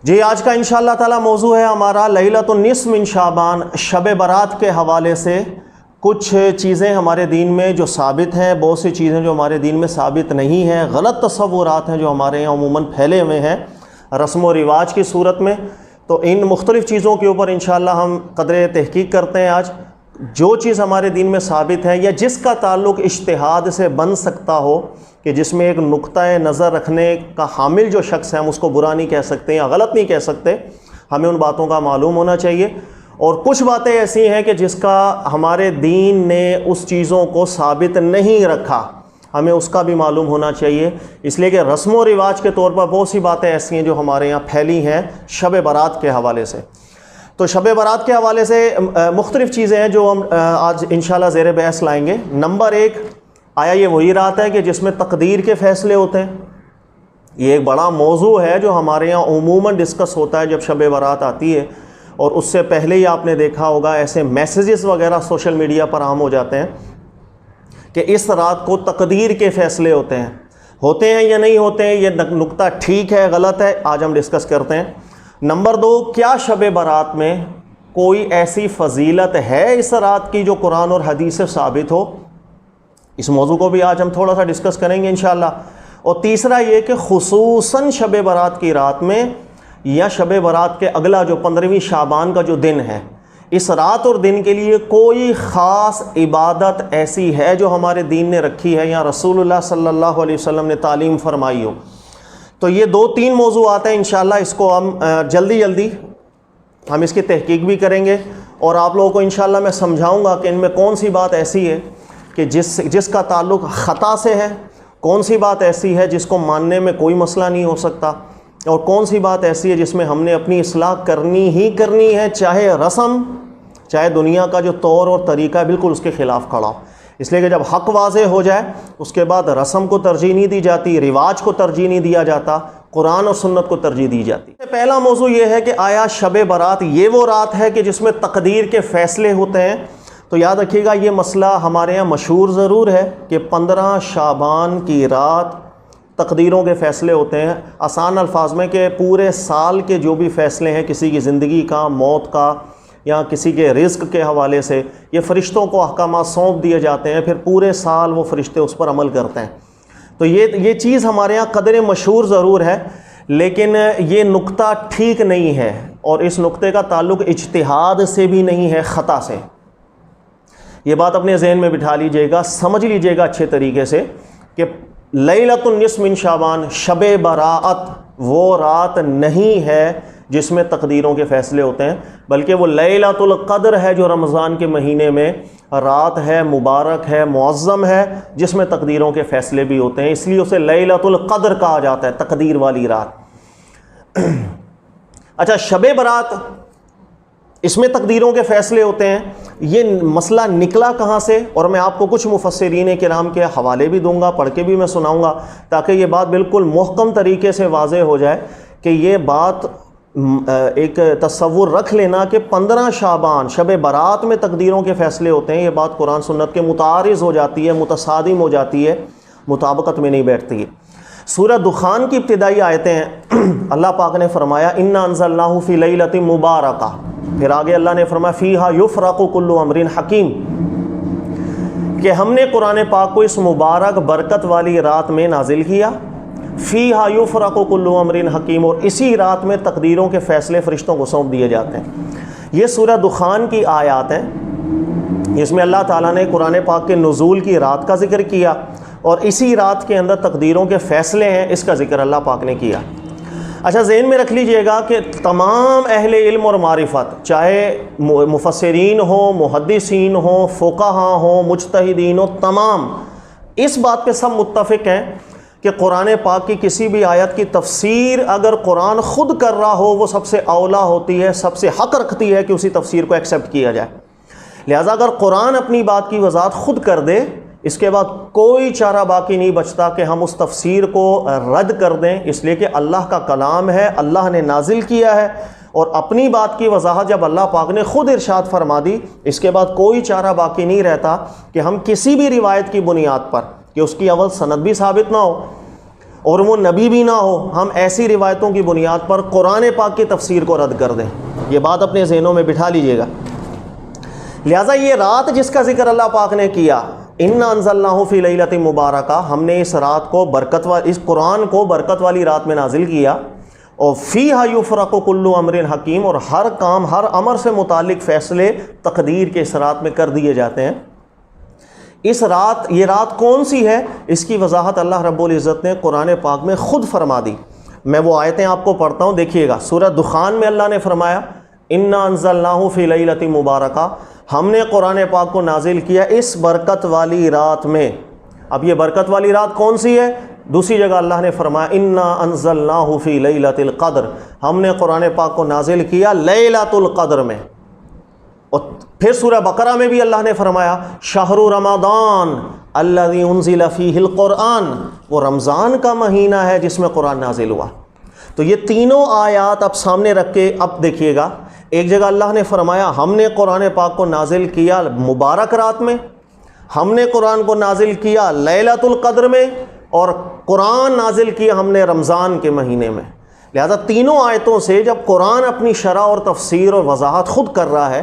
جی آج کا انشاءاللہ تعالی موضوع ہے ہمارا لیلۃ النصف من شعبان، شب برات کے حوالے سے کچھ چیزیں ہمارے دین میں جو ثابت ہیں، بہت سی چیزیں جو ہمارے دین میں ثابت نہیں ہیں، غلط تصورات ہیں جو ہمارے یہاں عموماً پھیلے ہوئے ہیں رسم و رواج کی صورت میں۔ تو ان مختلف چیزوں کے اوپر انشاءاللہ ہم قدر تحقیق کرتے ہیں آج۔ جو چیز ہمارے دین میں ثابت ہے یا جس کا تعلق اجتہاد سے بن سکتا ہو، کہ جس میں ایک نقطہ نظر رکھنے کا حامل جو شخص ہے ہم اس کو برا نہیں کہہ سکتے یا غلط نہیں کہہ سکتے، ہمیں ان باتوں کا معلوم ہونا چاہیے۔ اور کچھ باتیں ایسی ہیں کہ جس کا ہمارے دین نے اس چیزوں کو ثابت نہیں رکھا، ہمیں اس کا بھی معلوم ہونا چاہیے، اس لیے کہ رسم و رواج کے طور پر بہت سی باتیں ایسی ہیں جو ہمارے یہاں پھیلی ہیں شب برات کے حوالے سے۔ تو شب برات کے حوالے سے مختلف چیزیں ہیں جو ہم آج انشاءاللہ زیر بحث لائیں گے۔ نمبر ایک، آیا یہ وہی رات ہے کہ جس میں تقدیر کے فیصلے ہوتے ہیں؟ یہ ایک بڑا موضوع ہے جو ہمارے یہاں عموماً ڈسکس ہوتا ہے جب شب برات آتی ہے، اور اس سے پہلے ہی آپ نے دیکھا ہوگا ایسے میسیجز وغیرہ سوشل میڈیا پر عام ہو جاتے ہیں کہ اس رات کو تقدیر کے فیصلے ہوتے ہیں یا نہیں ہوتے ہیں۔ یہ نقطہ ٹھیک ہے غلط ہے، آج ہم ڈسکس کرتے ہیں۔ نمبر دو، کیا شب برات میں کوئی ایسی فضیلت ہے اس رات کی جو قرآن اور حدیث سے ثابت ہو؟ اس موضوع کو بھی آج ہم تھوڑا سا ڈسکس کریں گے انشاءاللہ۔ اور تیسرا یہ کہ خصوصاً شب برات کی رات میں یا شب برات کے اگلا جو 15ویں شعبان کا جو دن ہے، اس رات اور دن کے لیے کوئی خاص عبادت ایسی ہے جو ہمارے دین نے رکھی ہے یا رسول اللہ صلی اللہ علیہ وسلم نے تعلیم فرمائی ہو؟ تو یہ دو تین موضوعات ہیں انشاءاللہ، اس کو ہم جلدی ہم اس کی تحقیق بھی کریں گے، اور آپ لوگوں کو انشاءاللہ میں سمجھاؤں گا کہ ان میں کون سی بات ایسی ہے کہ جس کا تعلق خطا سے ہے، کون سی بات ایسی ہے جس کو ماننے میں کوئی مسئلہ نہیں ہو سکتا، اور کون سی بات ایسی ہے جس میں ہم نے اپنی اصلاح کرنی ہے، چاہے رسم، چاہے دنیا کا جو طور اور طریقہ ہے بالکل اس کے خلاف کھڑا ہو۔ اس لیے کہ جب حق واضح ہو جائے اس کے بعد رسم کو ترجیح نہیں دی جاتی، رواج کو ترجیح نہیں دیا جاتا، قرآن اور سنت کو ترجیح دی جاتی۔ پہلا موضوع یہ ہے کہ آیا شب برات یہ وہ رات ہے کہ جس میں تقدیر کے فیصلے ہوتے ہیں؟ تو یاد رکھیے گا یہ مسئلہ ہمارے یہاں مشہور ضرور ہے کہ 15 شعبان کی رات تقدیروں کے فیصلے ہوتے ہیں۔ آسان الفاظ میں کہ پورے سال کے جو بھی فیصلے ہیں، کسی کی زندگی کا، موت کا، یا کسی کے رزق کے حوالے سے، یہ فرشتوں کو احکامات سونپ دیے جاتے ہیں، پھر پورے سال وہ فرشتے اس پر عمل کرتے ہیں۔ تو یہ چیز ہمارے یہاں قدر مشہور ضرور ہے، لیکن یہ نقطہ ٹھیک نہیں ہے، اور اس نقطے کا تعلق اجتہاد سے بھی نہیں ہے، خطا سے۔ یہ بات اپنے ذہن میں بٹھا لیجئے گا، سمجھ لیجئے گا اچھے طریقے سے کہ لیلۃ النصف من شعبان، شب براءت، وہ رات نہیں ہے جس میں تقدیروں کے فیصلے ہوتے ہیں، بلکہ وہ لیلۃ القدر ہے جو رمضان کے مہینے میں رات ہے، مبارک ہے، معظم ہے، جس میں تقدیروں کے فیصلے بھی ہوتے ہیں، اس لیے اسے لیلۃ القدر کہا جاتا ہے، تقدیر والی رات۔ اچھا، شب برات اس میں تقدیروں کے فیصلے ہوتے ہیں، یہ مسئلہ نکلا کہاں سے؟ اور میں آپ کو کچھ مفسرین کرام کے حوالے بھی دوں گا، پڑھ کے بھی میں سناؤں گا، تاکہ یہ بات بالکل محکم طریقے سے واضح ہو جائے کہ یہ بات ایک تصور رکھ لینا کہ 15 شعبان شب برات میں تقدیروں کے فیصلے ہوتے ہیں، یہ بات قرآن سنت کے متعارض ہو جاتی ہے، متصادم ہو جاتی ہے، مطابقت میں نہیں بیٹھتی ہے۔ سورہ دخان کی ابتدائی آیتیں ہیں، اللہ پاک نے فرمایا اِنَّا أَنزَلْنَاهُ فِي لَيْلَةٍ مُبَارَكَةٍ، پھر آگے اللہ نے فرمایا فِيهَا يُفْرَقُ كُلُّ أَمْرٍ حَكِيمٍ، کہ ہم نے قرآن پاک کو اس مبارک برکت والی رات میں نازل کیا، فِيهَا يُفْرَقُ كُلُّ أَمْرٍ حَكِيمٍ، اور اسی رات میں تقدیروں کے فیصلے فرشتوں کو سونپ دیے جاتے ہیں۔ یہ سورہ دخان کی آیات ہیں، اس میں اللہ تعالیٰ نے قرآن پاک کے نزول کی رات کا ذکر کیا، اور اسی رات کے اندر تقدیروں کے فیصلے ہیں، اس کا ذکر اللہ پاک نے کیا۔ اچھا، ذہن میں رکھ لیجئے گا کہ تمام اہل علم اور معرفت، چاہے مفسرین ہوں، محدثین ہوں، فقہاء ہوں، مجتہدین ہوں، تمام اس بات پہ سب متفق ہیں کہ قرآن پاک کی کسی بھی آیت کی تفسیر اگر قرآن خود کر رہا ہو وہ سب سے اولا ہوتی ہے، سب سے حق رکھتی ہے کہ اسی تفسیر کو ایکسیپٹ کیا جائے۔ لہٰذا اگر قرآن اپنی بات کی وضاحت خود کر دے، اس کے بعد کوئی چارہ باقی نہیں بچتا کہ ہم اس تفسیر کو رد کر دیں، اس لیے کہ اللہ کا کلام ہے، اللہ نے نازل کیا ہے، اور اپنی بات کی وضاحت جب اللہ پاک نے خود ارشاد فرما دی، اس کے بعد کوئی چارہ باقی نہیں رہتا کہ ہم کسی بھی روایت کی بنیاد پر کہ اس کی اول سند بھی ثابت نہ ہو، اور وہ نبی بھی نہ ہو، ہم ایسی روایتوں کی بنیاد پر قرآن پاک کی تفسیر کو رد کر دیں۔ یہ بات اپنے ذہنوں میں بٹھا لیجئے گا۔ لہٰذا یہ رات جس کا ذکر اللہ پاک نے کیا، اِنَّا أَنزَلْنَاهُ فِي لَيْلَةٍ مُبَارَكَةٍ، ہم نے اس رات کو اس قرآن کو برکت والی رات میں نازل کیا، اور فِيهَا يُفْرَقُ كُلُّ أَمْرٍ حَكِيمٍ، اور ہر کام، ہر امر سے متعلق فیصلے تقدیر کے اس رات میں کر دیے جاتے ہیں۔ اس رات، یہ رات کون سی ہے، اس کی وضاحت اللہ رب العزت نے قرآن پاک میں خود فرما دی۔ میں وہ آیتیں آپ کو پڑھتا ہوں، دیکھیے گا۔ سورہ دخان میں اللہ نے فرمایا اِنَّا أَنزَلْنَاهُ فِي لَيْلَةٍ مُبَارَكَةٍ، ہم نے قرآن پاک کو نازل کیا اس برکت والی رات میں۔ اب یہ برکت والی رات کون سی ہے؟ دوسری جگہ اللہ نے فرمایا اِنَّا أَنزَلْنَاهُ فِي لَيْلَةِ الْقَدْرِ، ہم نے قرآن پاک کو نازل کیا لیلۃ القدر میں۔ اور پھر سورہ بقرہ میں بھی اللہ نے فرمایا شہر رمضان الذی انزل فیہ القرآن، وہ رمضان کا مہینہ ہے جس میں قرآن نازل ہوا۔ تو یہ تینوں آیات اب سامنے رکھ کے اب دیکھیے گا، ایک جگہ اللہ نے فرمایا ہم نے قرآن پاک کو نازل کیا مبارک رات میں، ہم نے قرآن کو نازل کیا لیلۃ القدر میں، اور قرآن نازل کیا ہم نے رمضان کے مہینے میں۔ لہذا تینوں آیتوں سے جب قرآن اپنی شرح اور تفسیر اور وضاحت خود کر رہا ہے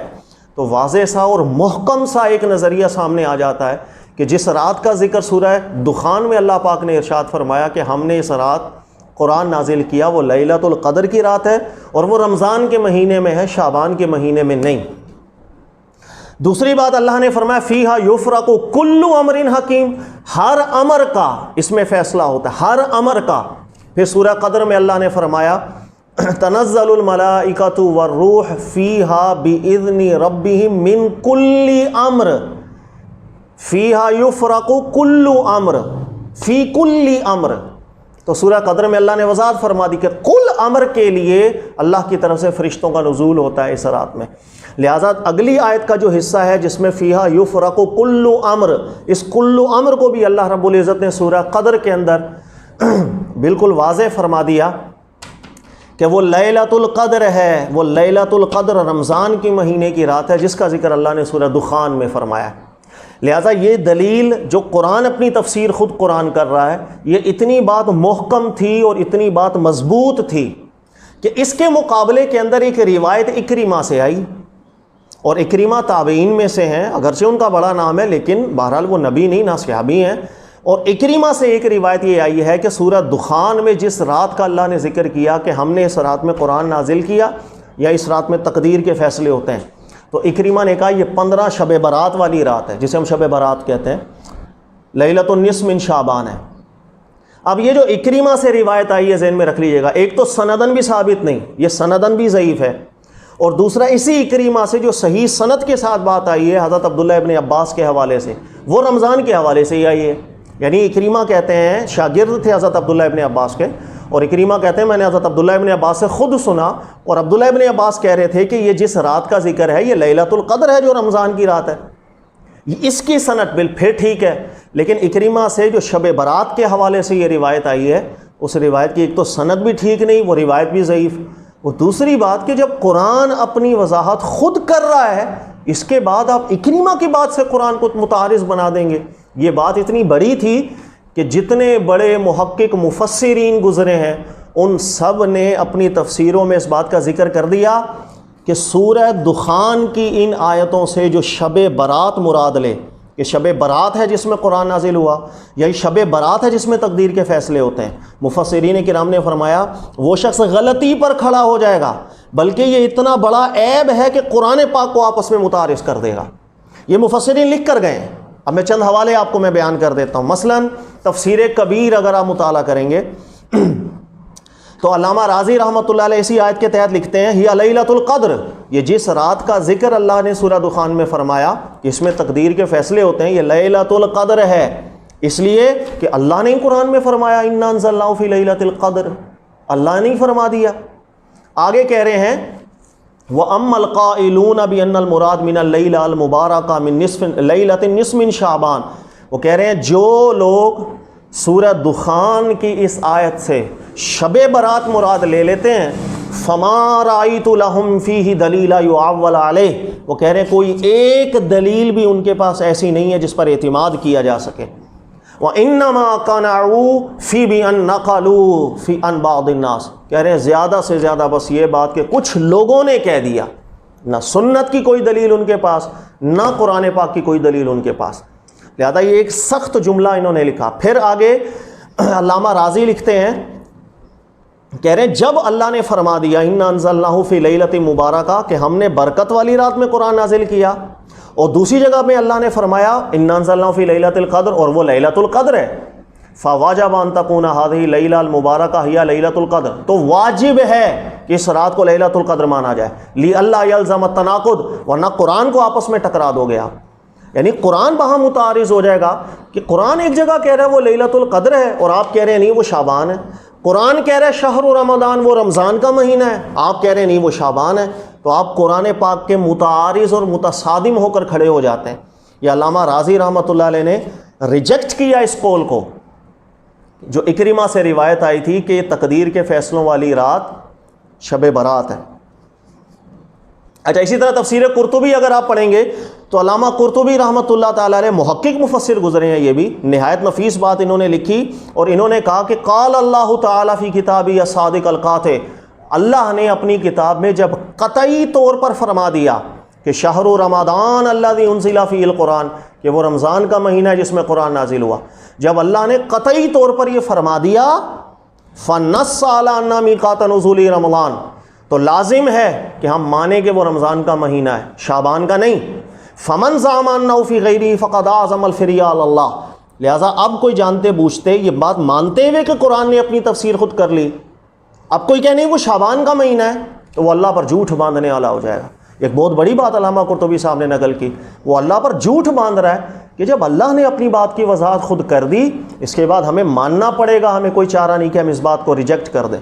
تو واضح سا اور محکم سا ایک نظریہ سامنے آ جاتا ہے کہ جس رات کا ذکر سورہ دخان میں اللہ پاک نے ارشاد فرمایا کہ ہم نے اس رات قرآن نازل کیا، وہ لیلۃ القدر کی رات ہے، اور وہ رمضان کے مہینے میں ہے، شعبان کے مہینے میں نہیں۔ دوسری بات اللہ نے فرمایا فیہا یفرق کل امر حکیم، ہر امر کا اس میں فیصلہ ہوتا ہے، ہر امر کا۔ پھر سورہ قدر میں اللہ نے فرمایا تنزل الملائکۃ والروح فیہا بإذن ربہم من کل امر، فیہا یفرق کل امر، فی کل امر۔ تو سورہ قدر میں اللہ نے وضاحت فرما دی کہ کل امر کے لیے اللہ کی طرف سے فرشتوں کا نزول ہوتا ہے اس رات میں۔ لہٰذا اگلی آیت کا جو حصہ ہے جس میں فیہا یفرق کل امر، اس کل امر کو بھی اللہ رب العزت نے سورہ قدر کے اندر بالکل واضح فرما دیا کہ وہ لیلۃ القدر ہے، وہ لیلۃ القدر رمضان کے مہینے کی رات ہے جس کا ذکر اللہ نے سورہ دخان میں فرمایا۔ لہٰذا یہ دلیل جو قرآن اپنی تفسیر خود قرآن کر رہا ہے، یہ اتنی بات محکم تھی اور اتنی بات مضبوط تھی کہ اس کے مقابلے کے اندر ایک روایت اکرمہ سے آئی، اور اکرمہ تابعین میں سے ہیں، اگرچہ ان کا بڑا نام ہے لیکن بہرحال وہ نبی نہیں، نہ صحابی ہیں۔ اور اکرمہ سے ایک روایت یہ آئی ہے کہ سورہ دخان میں جس رات کا اللہ نے ذکر کیا کہ ہم نے اس رات میں قرآن نازل کیا، یا اس رات میں تقدیر کے فیصلے ہوتے ہیں، تو اکرمہ نے کہا یہ 15 شب برات والی رات ہے، جسے ہم شب برات کہتے ہیں، لیلۃ النصف من شعبان ہے۔ اب یہ جو اکرمہ سے روایت آئی ہے ذہن میں رکھ لیجئے گا، ایک تو سندن بھی ثابت نہیں، یہ سندن بھی ضعیف ہے، اور دوسرا اسی اکرمہ سے جو صحیح سند کے ساتھ بات آئی ہے حضرت عبداللہ ابن عباس کے حوالے سے، وہ رمضان کے حوالے سے ہی آئی ہے۔ یعنی اکرمہ کہتے ہیں، شاگرد تھے حضرت عبداللہ ابن عباس کے، اور اکرمہ کہتے ہیں میں نے حضرت عبداللہ ابن عباس سے خود سنا، اور عبداللہ ابن عباس کہہ رہے تھے کہ یہ جس رات کا ذکر ہے یہ لیلۃ القدر ہے جو رمضان کی رات ہے۔ اس کی سند پھر ٹھیک ہے، لیکن اکرمہ سے جو شب برات کے حوالے سے یہ روایت آئی ہے، اس روایت کی ایک تو سند بھی ٹھیک نہیں، وہ روایت بھی ضعیف، اور دوسری بات کہ جب قرآن اپنی وضاحت خود کر رہا ہے، اس کے بعد آپ اکرمہ کی بات سے قرآن کو متعارض بنا دیں گے۔ یہ بات اتنی بڑی تھی کہ جتنے بڑے محقق مفسرین گزرے ہیں ان سب نے اپنی تفسیروں میں اس بات کا ذکر کر دیا کہ سورہ دخان کی ان آیتوں سے جو شب برات مراد لے، کہ شب برات ہے جس میں قرآن نازل ہوا، یہی شب برات ہے جس میں تقدیر کے فیصلے ہوتے ہیں، مفسرین کرام نے فرمایا وہ شخص غلطی پر کھڑا ہو جائے گا، بلکہ یہ اتنا بڑا عیب ہے کہ قرآن پاک کو آپس میں متعارض کر دے گا۔ یہ مفسرین لکھ کر گئے ہیں۔ اب میں چند حوالے آپ کو میں بیان کر دیتا ہوں۔ مثلا تفسیر کبیر اگر آپ مطالعہ کریں گے تو علامہ راضی رحمۃ اللہ علیہ اسی آیت کے تحت لکھتے ہیں ہی لیلۃ القدر، یہ جس رات کا ذکر اللہ نے سورہ دخان میں فرمایا کہ اس میں تقدیر کے فیصلے ہوتے ہیں، یہ لیلۃ القدر ہے، اس لیے کہ اللہ نے قرآن میں فرمایا انا انزلناہ فی لیلۃ القدر، اللہ نے فرما دیا۔ آگے کہہ رہے ہیں وَأَمَّا الْقَائِلُونَ بِأَنَّ الْمُرَادَ مِنَ اللَّيْلَةِ الْمُبَارَكَةِ مِن لَيْلَةِ النِّصْفِ مِن شَعْبَانَ، وہ کہہ رہے ہیں جو لوگ سورہ دخان کی اس آیت سے شب برات مراد لے لیتے ہیں فَمَا رَأَيْتُ لَهُمْ فِيهِ دَلِيلًا يُعَوَّلُ عَلَيْهِ، وہ کہہ رہے ہیں کوئی ایک دلیل بھی ان کے پاس ایسی نہیں ہے جس پر اعتماد کیا جا سکے۔ وَإِنَّمَا قَنَعُوا فِي بِأَن نَقَلُوا فِي عَن بَعْضِ النَّاسِ، کہہ رہے ہیں زیادہ سے زیادہ بس یہ بات کہ کچھ لوگوں نے کہہ دیا، نہ سنت کی کوئی دلیل ان کے پاس، نہ قرآن پاک کی کوئی دلیل ان کے پاس، لہذا یہ ایک سخت جملہ انہوں نے لکھا۔ پھر آگے علامہ راضی لکھتے ہیں، کہہ رہے ہیں جب اللہ نے فرما دیا اِنَّا أَنزَلْنَاهُ فِي لَيْلَةٍ مُبَارَكَةٍ کہ ہم نے برکت والی رات میں قرآن نازل کیا، اور دوسری جگہ میں اللہ نے فرمایا اِنَّا أَنزَلْنَاهُ فِي لَيْلَةِ الْقَدْرِ، اور وہ لیلۃ القدر ہے، فَوَجَبَ أَن تَكُونَ هَذِهِ اللَّيْلَةُ الْمُبَارَكَةُ هِيَ لَيْلَةُ الْقَدْرِ، تو واجب ہے کہ اس رات کو لیلۃ القدر مانا جائے، لِأَلَّا يَلْزَمَ التَّنَاقُض، ورنہ قرآن کو آپس میں ٹکرا دو گے آپ، یعنی قرآن باہم متعارض ہو جائے گا کہ قرآن ایک جگہ کہہ رہا ہے وہ لیلۃ القدر ہے اور آپ کہہ رہے ہیں نہیں وہ شعبان ہے، قرآن کہہ رہا ہے شہر رمضان وہ رمضان کا مہینہ ہے، آپ کہہ رہے ہیں نہیں وہ شعبان ہے، تو آپ قرآن پاک کے متعارض اور متصادم ہو کر کھڑے ہو جاتے ہیں۔ یہ علامہ راضی رحمۃ اللہ علیہ نے ریجیکٹ کیا اس قول کو، جو اکرمہ سے روایت آئی تھی کہ تقدیر کے فیصلوں والی رات شب برات ہے۔ اچھا، اسی طرح تفسیر قرطبی اگر آپ پڑھیں گے تو علامہ قرطبی رحمۃ اللہ تعالیٰ علیہ محقق مفسر گزرے ہیں، یہ بھی نہایت نفیس بات انہوں نے لکھی، اور انہوں نے کہا کہ قال اللہ تعالیٰ فی کتابی الصادق القاطع، اللہ نے اپنی کتاب میں جب قطعی طور پر فرما دیا کہ شہر رمضان الذی انزل فیہ القرآن، کہ وہ رمضان کا مہینہ ہے جس میں قرآن نازل ہوا، جب اللہ نے قطعی طور پر یہ فرما دیا فَنَصَّ عَلَىٰ أَنَّ مِيقَاتَ نُزُولِ رمضان، تو لازم ہے کہ ہم مانیں کہ وہ رمضان کا مہینہ ہے، شعبان کا نہیں۔ فَمَنْ زَعَمَ أَنَّهُ فِي غَيْرِهِ فَقَدْ أَعْظَمَ الْفِرْيَ عَلَى اللَّهِ، لہٰذا اب کوئی جانتے بوجھتے یہ بات مانتے ہوئے کہ قرآن نے اپنی تفسیر خود کر لی، اب کوئی کہنے وہ شعبان کا مہینہ ہے تو وہ اللہ پر جھوٹ باندھنے والا ہو جائے گا۔ ایک بہت بڑی بات علامہ قرطبی صاحب نے نقل کی، وہ اللہ پر جھوٹ باندھ رہا ہے کہ جب اللہ نے اپنی بات کی وضاحت خود کر دی، اس کے بعد ہمیں ماننا پڑے گا، ہمیں کوئی چارہ نہیں کہ ہم اس بات کو ریجیکٹ کر دیں۔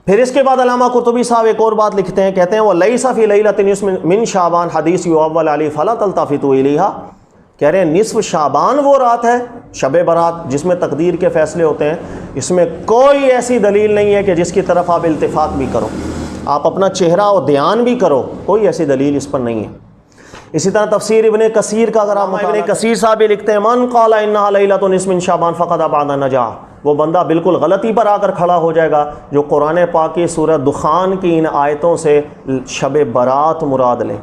پھر اس کے بعد علامہ قرطبی صاحب ایک اور بات لکھتے ہیں، کہتے ہیں وَلَيْسَ فِي لَيْلَةٍ مِّن شَعْبَانَ حَدِيثٌ يُؤَوَّلُ عَلَيْهِ فَلَا تَلْتَفِتُوا إِلَيْهَا، کہہ رہے ہیں نصف شعبان وہ رات ہے شب برات جس میں تقدیر کے فیصلے ہوتے ہیں، اس میں کوئی ایسی دلیل نہیں ہے کہ جس کی طرف آپ التفات بھی کرو، آپ اپنا چہرہ اور دھیان بھی کرو، کوئی ایسی دلیل اس پر نہیں ہے۔ اسی طرح تفسیر ابن کثیر کا اگر آپ ابن کثیر صاحب لکھتے ہیں من قال انها ليلة نصف من شعبان فقد ابعد النجاح، وہ بندہ بالکل غلطی پر آ کر کھڑا ہو جائے گا جو قرآن پاک کی سورہ دخان کی ان آیتوں سے شب برات مراد لے۔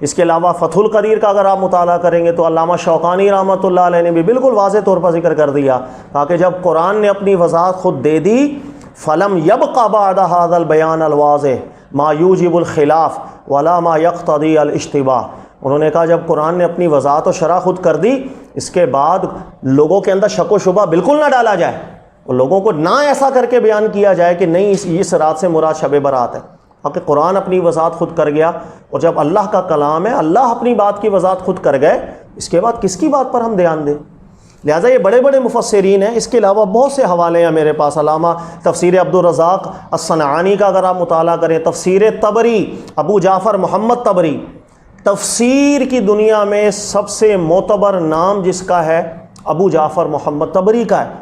اس کے علاوہ فتح القدیر کا اگر آپ مطالعہ کریں گے تو علامہ شوقانی رحمۃ اللہ علیہ نے بھی بالکل واضح طور پر ذکر کر دیا، تاکہ جب قرآن نے اپنی وضاحت خود دے دی فلم يبق بعد هذا البیان الواضح ما یوجب الخلاف ولا ما یقتضی الاشتباہ، انہوں نے کہا جب قرآن نے اپنی وضاحت و شرح خود کر دی، اس کے بعد لوگوں کے اندر شک و شبہ بالکل نہ ڈالا جائے، اور لوگوں کو نہ ایسا کر کے بیان کیا جائے کہ نہیں اس رات سے مراد شب برات ہے، تاکہ قرآن اپنی وضاحت خود کر گیا، اور جب اللہ کا کلام ہے اللہ اپنی بات کی وضاحت خود کر گئے، اس کے بعد کس کی بات پر ہم دھیان دیں؟ لہٰذا یہ بڑے بڑے مفسرین ہیں۔ اس کے علاوہ بہت سے حوالے ہیں میرے پاس، علامہ تفسیر عبدالرزاق الصنعانی کا اگر آپ مطالعہ کریں، تفسیر طبری ابو جعفر محمد طبری، تفسیر کی دنیا میں سب سے معتبر نام جس کا ہے ابو جعفر محمد طبری کا ہے۔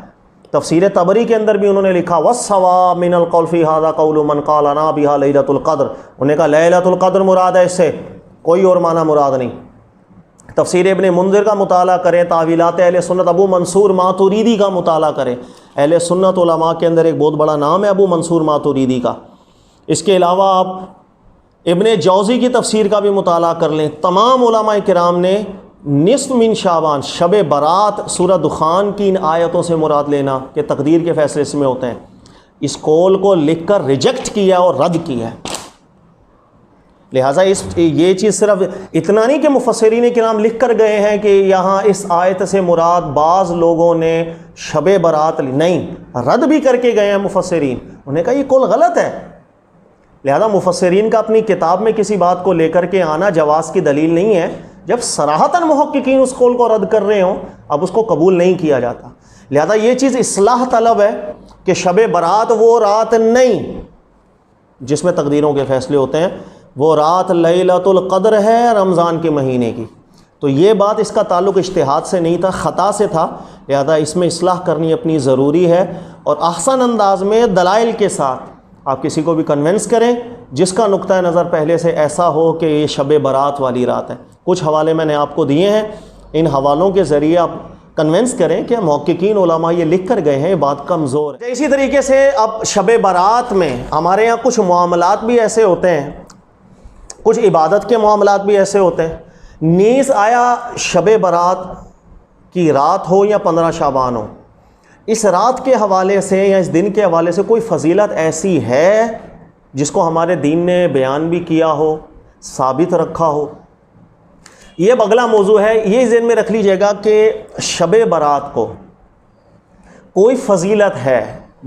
تفسیر طبری کے اندر بھی انہوں نے لکھا وَالصَّوَابُ مِنَ الْقَوْلِ فِي هَذَا قَوْلُ مَنْ قَالَ نَا بِهَا لَيْلَةُ الْقَدْرِ، انہوں نے کہا لیلۃ القدر مراد ہے، اس سے کوئی اور معنی مراد نہیں۔ تفسیر ابن منذر کا مطالعہ کریں، تعویلات اہل سنت ابو منصور ماتوریدی کا مطالعہ کریں، اہل سنت علماء کے اندر ایک بہت بڑا نام ہے ابو منصور ماتوریدی کا۔ اس کے علاوہ آپ ابن جوزی کی تفسیر کا بھی مطالعہ کر لیں، تمام علماء کرام نے نصف من شعبان شب برات سورہ دخان کی ان آیتوں سے مراد لینا کہ تقدیر کے فیصلے اس میں ہوتے ہیں، اس قول کو لکھ کر ریجیکٹ کیا اور رد کیا ہے۔ لہٰذا یہ چیز صرف اتنا نہیں کہ مفسرین کرام لکھ کر گئے ہیں کہ یہاں اس آیت سے مراد بعض لوگوں نے شب برات لی، نہیں، رد بھی کر کے گئے ہیں مفسرین، انہوں نے کہا یہ قول غلط ہے۔ لہذا مفسرین کا اپنی کتاب میں کسی بات کو لے کر کے آنا جواز کی دلیل نہیں ہے، جب صراحتاً محققین اس قول کو رد کر رہے ہوں اب اس کو قبول نہیں کیا جاتا۔ لہذا یہ چیز اصلاح طلب ہے کہ شب برات وہ رات نہیں جس میں تقدیروں کے فیصلے ہوتے ہیں، وہ رات لیلۃ القدر ہے رمضان کے مہینے کی۔ تو یہ بات اس کا تعلق اجتہاد سے نہیں تھا، خطا سے تھا، لہذا اس میں اصلاح کرنی اپنی ضروری ہے، اور احسن انداز میں دلائل کے ساتھ آپ کسی کو بھی کنونس کریں جس کا نقطہ نظر پہلے سے ایسا ہو کہ یہ شب برات والی رات ہے۔ کچھ حوالے میں نے آپ کو دیے ہیں، ان حوالوں کے ذریعے آپ کنونس کریں کہ محققین علماء یہ لکھ کر گئے ہیں، یہ بات کمزور ہے۔ اسی طریقے سے اب شب برات میں ہمارے یہاں کچھ معاملات بھی ایسے ہوتے ہیں، کچھ عبادت کے معاملات بھی ایسے ہوتے ہیں، نیز آیا شب برات کی رات ہو یا 15 شعبان ہو، اس رات کے حوالے سے یا اس دن کے حوالے سے کوئی فضیلت ایسی ہے جس کو ہمارے دین نے بیان بھی کیا ہو، ثابت رکھا ہو؟ یہ اگلا موضوع ہے۔ یہ ذہن میں رکھ لیجئے گا کہ شب برات کو کوئی فضیلت ہے،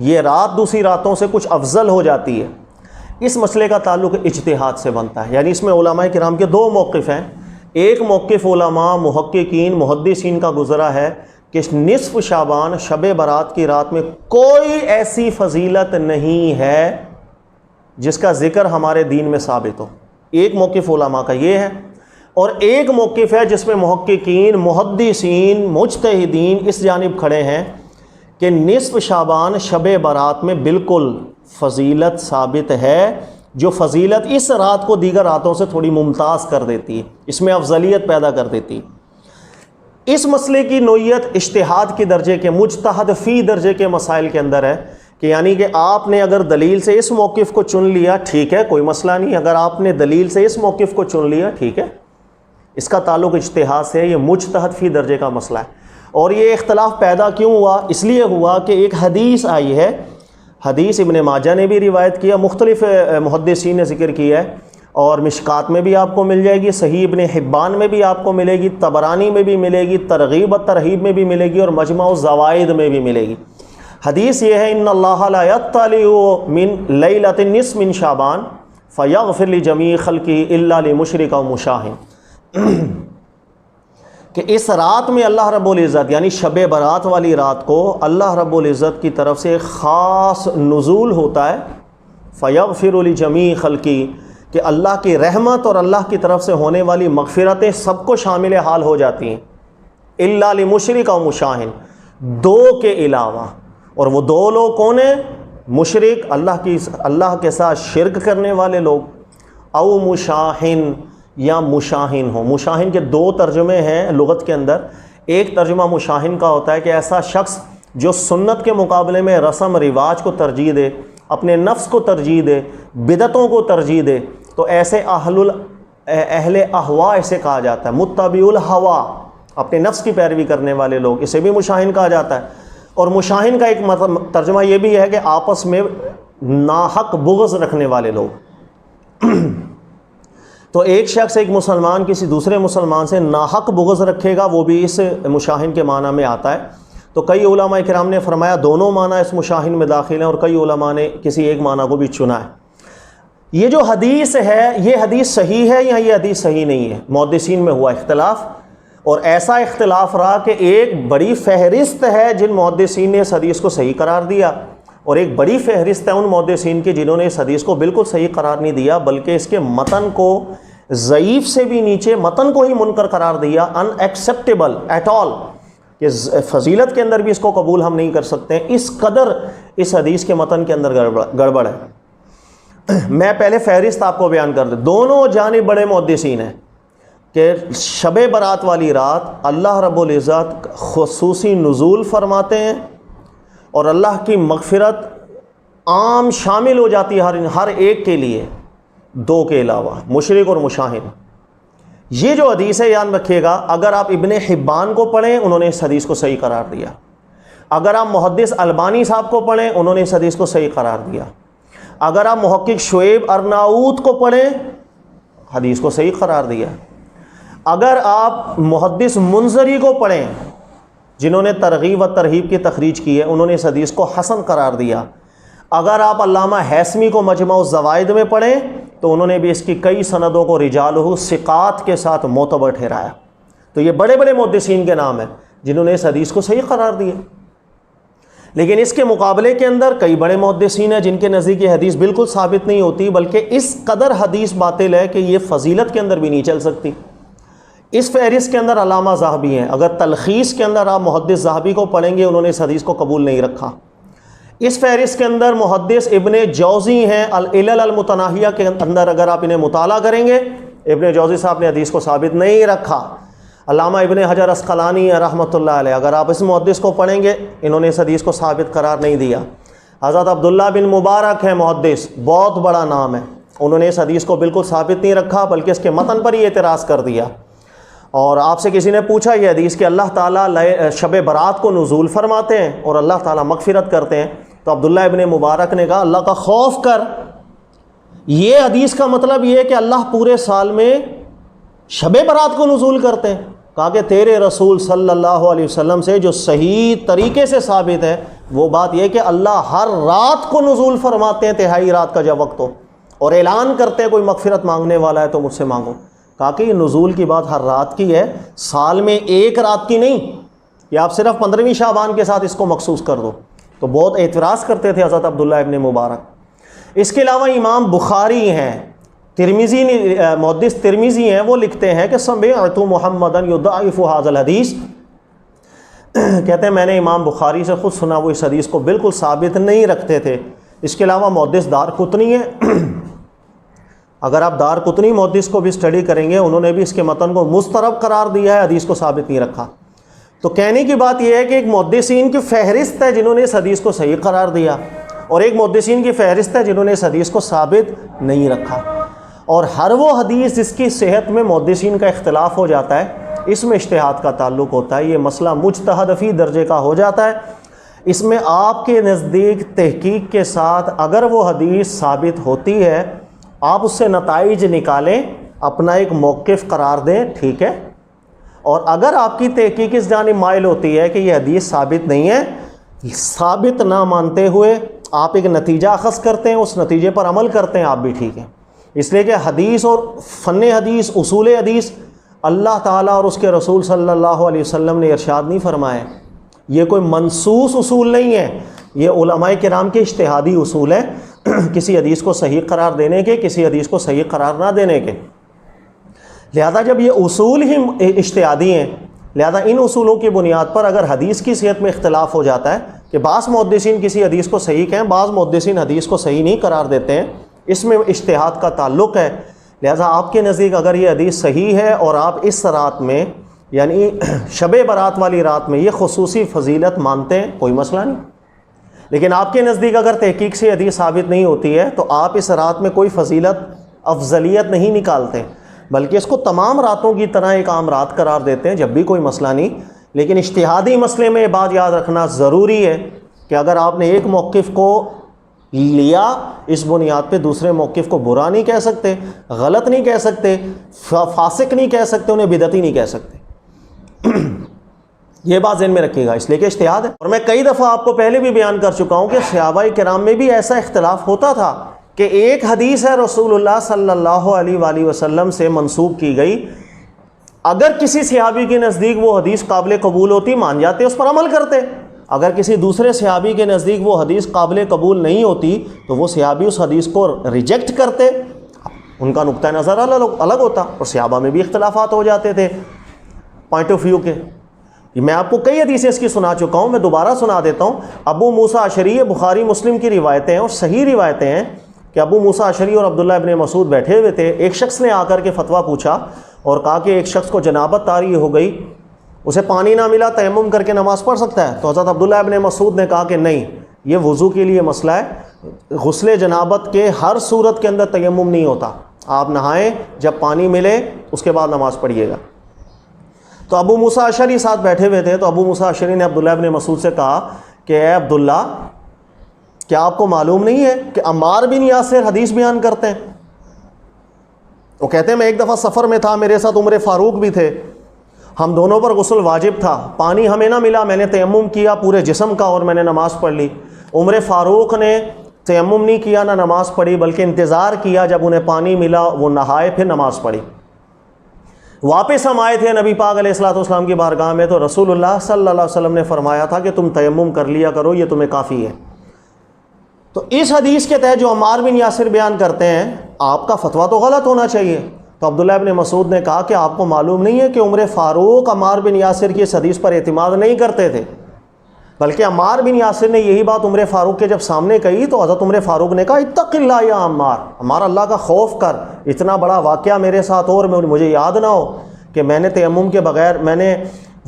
یہ رات دوسری راتوں سے کچھ افضل ہو جاتی ہے، اس مسئلے کا تعلق اجتہاد سے بنتا ہے۔ یعنی اس میں علماء کرام کے دو موقف ہیں۔ ایک موقف علماء محققین محدثین کا گزرا ہے کہ نصف شعبان شب برات کی رات میں کوئی ایسی فضیلت نہیں ہے جس کا ذکر ہمارے دین میں ثابت ہو۔ ایک موقف علماء کا یہ ہے، اور ایک موقف ہے جس میں محققین محدثین مجتہدین اس جانب کھڑے ہیں کہ نصف شعبان شب برات میں بالکل فضیلت ثابت ہے، جو فضیلت اس رات کو دیگر راتوں سے تھوڑی ممتاز کر دیتی ہے، اس میں افضلیت پیدا کر دیتی ہے۔ اس مسئلے کی نوعیت اجتہاد کے درجے کے، مجتہد فی درجے کے مسائل کے اندر ہے، کہ یعنی کہ آپ نے اگر دلیل سے اس موقف کو چن لیا ٹھیک ہے، کوئی مسئلہ نہیں، اگر آپ نے دلیل سے اس موقف کو چن لیا ٹھیک ہے، اس کا تعلق اجتہاد سے ہے، یہ مجتہد فی درجے کا مسئلہ ہے۔ اور یہ اختلاف پیدا کیوں ہوا؟ اس لیے ہوا کہ ایک حدیث آئی ہے، حدیث ابن ماجہ نے بھی روایت کیا، مختلف محدثین نے ذکر کیا ہے، اور مشکات میں بھی آپ کو مل جائے گی، صحیح ابن حبان میں بھی آپ کو ملے گی، طبرانی میں بھی ملے گی، ترغیب و ترہیب میں بھی ملے گی، اور مجمع الزوائد میں بھی ملے گی۔ حدیث یہ ہے، ان اللہ لا یطلع من لیلۃ النصف من شعبان فیغفر لجمیع خلقہ الا لمشرک و مشاہن، کہ اس رات میں اللہ رب العزت یعنی شب برات والی رات کو اللہ رب العزت کی طرف سے ایک خاص نزول ہوتا ہے، فیغفر لجمیع خلقہ، کہ اللہ کی رحمت اور اللہ کی طرف سے ہونے والی مغفرتیں سب کو شامل حال ہو جاتی ہیں، الا لمشرک و مشاہن، دو کے علاوہ۔ اور وہ دو لوگ کون ہیں؟ مشرک، اللہ کے ساتھ شرک کرنے والے لوگ، او مشاہن، یا مشاہن ہو۔ مشاہن کے دو ترجمے ہیں لغت کے اندر۔ ایک ترجمہ مشاہن کا ہوتا ہے کہ ایسا شخص جو سنت کے مقابلے میں رسم رواج کو ترجیح دے، اپنے نفس کو ترجیح دے، بدعتوں کو ترجیح دے، تو ایسے اہل احوا اسے کہا جاتا ہے، متبع الہوا، اپنے نفس کی پیروی کرنے والے لوگ، اسے بھی مشاہن کہا جاتا ہے۔ اور مشاہن کا ایک ترجمہ یہ بھی ہے کہ آپس میں ناحق بغض رکھنے والے لوگ۔ تو ایک شخص، ایک مسلمان کسی دوسرے مسلمان سے ناحق بغض رکھے گا، وہ بھی اس مشاہن کے معنی میں آتا ہے۔ تو کئی علماء کرام نے فرمایا دونوں معنی اس مشاہن میں داخل ہیں، اور کئی علماء نے کسی ایک معنی کو بھی چنا ہے۔ یہ جو حدیث ہے، یہ حدیث صحیح ہے یا یہ حدیث صحیح نہیں ہے؟ محدثین میں ہوا اختلاف، اور ایسا اختلاف رہا کہ ایک بڑی فہرست ہے جن محدثین نے اس حدیث کو صحیح قرار دیا، اور ایک بڑی فہرست ہے ان محدثین کی جنہوں نے اس حدیث کو بالکل صحیح قرار نہیں دیا، بلکہ اس کے متن کو ضعیف سے بھی نیچے، متن کو ہی منکر قرار دیا، ان ایکسیپٹیبل ایٹ آل، کہ فضیلت کے اندر بھی اس کو قبول ہم نہیں کر سکتے، اس قدر اس حدیث کے متن کے اندر گڑبڑ ہے۔ میں پہلے فہرست آپ کو بیان کر دوں، دونوں جانب بڑے محدثین ہیں کہ شب برات والی رات اللہ رب العزت خصوصی نزول فرماتے ہیں، اور اللہ کی مغفرت عام شامل ہو جاتی ہے ہر ایک کے لیے، دو کے علاوہ، مشرک اور مشاہن۔ یہ جو حدیث ہے یاد رکھیے گا، اگر آپ ابن حبان کو پڑھیں انہوں نے اس حدیث کو صحیح قرار دیا، اگر آپ محدث البانی صاحب کو پڑھیں انہوں نے اس حدیث کو صحیح قرار دیا، اگر آپ محقق شعیب ارناؤت کو پڑھیں حدیث کو صحیح قرار دیا، اگر آپ محدث منذری کو پڑھیں جنہوں نے ترغیب و ترہیب کی تخریج کی ہے انہوں نے اس حدیث کو حسن قرار دیا، اگر آپ علامہ ہیثمی کو مجمع الزوائد میں پڑھیں تو انہوں نے بھی اس کی کئی سندوں کو رجالہ ثقات کے ساتھ معتبر ٹھہرایا۔ تو یہ بڑے بڑے محدثین کے نام ہیں جنہوں نے اس حدیث کو صحیح قرار دیا۔ لیکن اس کے مقابلے کے اندر کئی بڑے محدثین ہیں جن کے نزدیک یہ حدیث بالکل ثابت نہیں ہوتی، بلکہ اس قدر حدیث باطل ہے کہ یہ فضیلت کے اندر بھی نہیں چل سکتی۔ اس فہرست کے اندر علامہ ذہبی ہیں، اگر تلخیص کے اندر آپ محدث ذہبی کو پڑھیں گے انہوں نے اس حدیث کو قبول نہیں رکھا۔ اس فہرست کے اندر محدث ابن جوزی ہیں، العلل المتناہیہ کے اندر اگر آپ انہیں مطالعہ کریں گے ابن جوزی صاحب نے حدیث کو ثابت نہیں رکھا۔ علامہ ابن حجر اسقلانی رحمۃ اللہ علیہ، اگر آپ اس محدث کو پڑھیں گے، انہوں نے اس حدیث کو ثابت قرار نہیں دیا۔ حضرت عبداللہ بن مبارک ہے محدث، بہت بڑا نام ہے، انہوں نے اس حدیث کو بالکل ثابت نہیں رکھا، بلکہ اس کے متن پر ہی اعتراض کر دیا۔ اور آپ سے کسی نے پوچھا یہ حدیث کہ اللہ تعالیٰ شب برات کو نزول فرماتے ہیں اور اللہ تعالیٰ مغفرت کرتے ہیں، تو عبداللہ ابن مبارک نے کہا اللہ کا خوف کر، یہ حدیث کا مطلب یہ ہے کہ اللہ پورے سال میں شب برات کو نزول کرتے ہیں؟ کہا کہ تیرے رسول صلی اللہ علیہ وسلم سے جو صحیح طریقے سے ثابت ہے وہ بات یہ کہ اللہ ہر رات کو نزول فرماتے ہیں، تہائی رات کا جب وقت ہو، اور اعلان کرتے ہیں کوئی مغفرت مانگنے والا ہے تو مجھ سے مانگو۔ کہا کہ یہ نزول کی بات ہر رات کی ہے، سال میں ایک رات کی نہیں، یہ آپ صرف 15ویں شعبان کے ساتھ اس کو مخصوص کر دو۔ تو بہت اعتراض کرتے تھے حضرت عبداللہ ابن مبارک۔ اس کے علاوہ امام بخاری ہیں، ترمذی محدث ترمذی ہیں، وہ لکھتے ہیں کہ سمعت محمدا یضعف ھذا الحدیث، کہتے ہیں میں نے امام بخاری سے خود سنا وہ اس حدیث کو بالکل ثابت نہیں رکھتے تھے۔ اس کے علاوہ محدث دارقطنی ہے، اگر آپ دارقطنی محدث کو بھی اسٹڈی کریں گے، انہوں نے بھی اس کے متن کو مضطرب قرار دیا ہے، حدیث کو ثابت نہیں رکھا۔ تو کہنے کی بات یہ ہے کہ ایک محدثین کی فہرست ہے جنہوں نے اس حدیث کو صحیح قرار دیا، اور ایک محدثین کی فہرست ہے جنہوں نے اس حدیث کو ثابت نہیں رکھا۔ اور ہر وہ حدیث جس کی صحت میں محدثین کا اختلاف ہو جاتا ہے، اس میں اجتہاد کا تعلق ہوتا ہے، یہ مسئلہ مجتہد فی درجے کا ہو جاتا ہے۔ اس میں آپ کے نزدیک تحقیق کے ساتھ اگر وہ حدیث ثابت ہوتی ہے، آپ اس سے نتائج نکالیں، اپنا ایک موقف قرار دیں، ٹھیک ہے۔ اور اگر آپ کی تحقیق اس جانب مائل ہوتی ہے کہ یہ حدیث ثابت نہیں ہے، ثابت نہ مانتے ہوئے آپ ایک نتیجہ اخذ کرتے ہیں، اس نتیجے پر عمل کرتے ہیں، آپ بھی ٹھیک ہیں۔ اس لیے کہ حدیث اور فن حدیث، اصول حدیث، اللہ تعالیٰ اور اس کے رسول صلی اللہ علیہ وسلم نے ارشاد نہیں فرمایا، یہ کوئی منصوص اصول نہیں ہے، یہ علماء کرام کے اجتہادی اصول ہیں، کسی حدیث کو صحیح قرار دینے کے، کسی حدیث کو صحیح قرار نہ دینے کے۔ لہذا جب یہ اصول ہی اجتہادی ہیں، لہذا ان اصولوں کی بنیاد پر اگر حدیث کی صحت میں اختلاف ہو جاتا ہے کہ بعض محدثین کسی حدیث کو صحیح کہیں، بعض محدثین حدیث کو صحیح نہیں قرار دیتے ہیں، اس میں اجتہاد کا تعلق ہے۔ لہذا آپ کے نزدیک اگر یہ حدیث صحیح ہے اور آپ اس رات میں یعنی شب برات والی رات میں یہ خصوصی فضیلت مانتے ہیں، کوئی مسئلہ نہیں۔ لیکن آپ کے نزدیک اگر تحقیق سے حدیث ثابت نہیں ہوتی ہے تو آپ اس رات میں کوئی فضیلت، افضلیت نہیں نکالتے، بلکہ اس کو تمام راتوں کی طرح ایک عام رات قرار دیتے ہیں، جب بھی کوئی مسئلہ نہیں۔ لیکن اجتہادی مسئلے میں یہ بات یاد رکھنا ضروری ہے کہ اگر آپ نے ایک موقف کو لیا، اس بنیاد پہ دوسرے موقف کو برا نہیں کہہ سکتے، غلط نہیں کہہ سکتے، فاسق نہیں کہہ سکتے، انہیں بدعتی نہیں کہہ سکتے۔ یہ بات ذہن میں رکھیے گا، اس لیے کہ اجتہاد ہے۔ اور میں کئی دفعہ آپ کو پہلے بھی بیان کر چکا ہوں کہ صحابہ کرام میں بھی ایسا اختلاف ہوتا تھا کہ ایک حدیث ہے رسول اللہ صلی اللہ علیہ وآلہ وسلم سے منسوب کی گئی، اگر کسی صحابی کے نزدیک وہ حدیث قابل قبول ہوتی، مان جاتے، اس پر عمل کرتے۔ اگر کسی دوسرے صحابی کے نزدیک وہ حدیث قابل قبول نہیں ہوتی تو وہ صحابی اس حدیث کو ریجیکٹ کرتے، ان کا نقطہ نظر الگ ہوتا، اور صحابہ میں بھی اختلافات ہو جاتے تھے پوائنٹ آف ویو کے۔ میں آپ کو کئی حدیثیں اس کی سنا چکا ہوں، میں دوبارہ سنا دیتا ہوں۔ ابو موسیٰ اشعری، بخاری مسلم کی روایتیں ہیں اور صحیح روایتیں ہیں کہ ابو موسیٰ اشعری اور عبداللہ ابن مسعود بیٹھے ہوئے تھے، ایک شخص نے آ کر کے فتویٰ پوچھا اور کہا کہ ایک شخص کو جنابت طاری ہو گئی، اسے پانی نہ ملا، تیمم کر کے نماز پڑھ سکتا ہے؟ تو حضرت عبداللہ ابن مسعود نے کہا کہ نہیں، یہ وضو کے لیے مسئلہ ہے، غسل جنابت کے ہر صورت کے اندر تیمم نہیں ہوتا، آپ نہائیں، جب پانی ملے اس کے بعد نماز پڑھیے گا۔ تو ابو موسیٰ اشعری ساتھ بیٹھے ہوئے تھے، تو ابو موسیٰ اشعری نے عبداللہ ابن مسعود سے کہا کہ اے عبداللہ، کیا آپ کو معلوم نہیں ہے کہ عمار بن یاسر حدیث بیان کرتے ہیں؟ وہ کہتے ہیں میں ایک دفعہ سفر میں تھا، میرے ساتھ عمر فاروق بھی تھے، ہم دونوں پر غسل واجب تھا، پانی ہمیں نہ ملا، میں نے تیمم کیا پورے جسم کا اور میں نے نماز پڑھ لی۔ عمر فاروق نے تیمم نہیں کیا، نہ نماز پڑھی، بلکہ انتظار کیا، جب انہیں پانی ملا وہ نہائے، پھر نماز پڑھی۔ واپس ہم آئے تھے نبی پاک علیہ الصلوۃ والسلام کی بارگاہ میں، تو رسول اللہ صلی اللہ علیہ وسلم نے فرمایا تھا کہ تم تیمم کر لیا کرو، یہ تمہیں کافی ہے۔ تو اس حدیث کے تحت جو عمار بن یاسر بیان کرتے ہیں، آپ کا فتویٰ تو غلط ہونا چاہیے۔ تو عبداللہ ابن مسعود نے کہا کہ آپ کو معلوم نہیں ہے کہ عمر فاروق عمار بن یاسر کی اس حدیث پر اعتماد نہیں کرتے تھے، بلکہ عمار بن یاسر نے یہی بات عمر فاروق کے جب سامنے کہی تو حضرت عمر فاروق نے کہا اتق اللہ یا عمار، عمار اللہ کا خوف کر، اتنا بڑا واقعہ میرے ساتھ اور مجھے یاد نہ ہو کہ میں نے تیمم کے بغیر، میں نے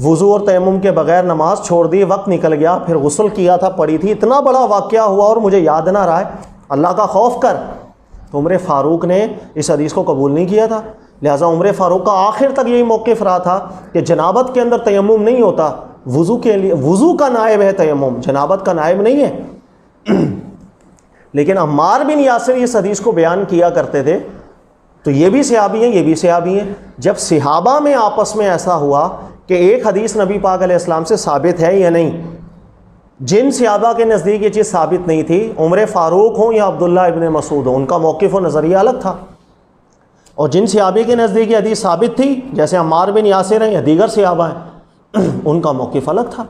وضو اور تیمم کے بغیر نماز چھوڑ دی، وقت نکل گیا، پھر غسل کیا تھا، پڑھی تھی، اتنا بڑا واقعہ ہوا اور مجھے یاد نہ رہا ہے، اللہ کا خوف کر. تو عمر فاروق نے اس حدیث کو قبول نہیں کیا تھا. لہٰذا عمر فاروق کا آخر تک یہی موقف رہا تھا کہ جنابت کے اندر تیمم نہیں ہوتا، وضو کے لیے، وضو کا نائب ہے تیمم، جنابت کا نائب نہیں ہے. لیکن عمار بن یاسر اس حدیث کو بیان کیا کرتے تھے. تو یہ بھی صحابی ہیں، یہ بھی صحابی ہیں. جب صحابہ میں آپس میں ایسا ہوا کہ ایک حدیث نبی پاک علیہ السلام سے ثابت ہے یا نہیں، جن صحابہ کے نزدیک یہ چیز ثابت نہیں تھی، عمر فاروق ہوں یا عبداللہ ابن مسعود ہوں، ان کا موقف و نظریہ الگ تھا. اور جن صحابی کے نزدیک یہ حدیث ثابت تھی، جیسے عمار بن یاسر ہیں یا دیگر صحابہ ہیں، ان کا موقف الگ تھا.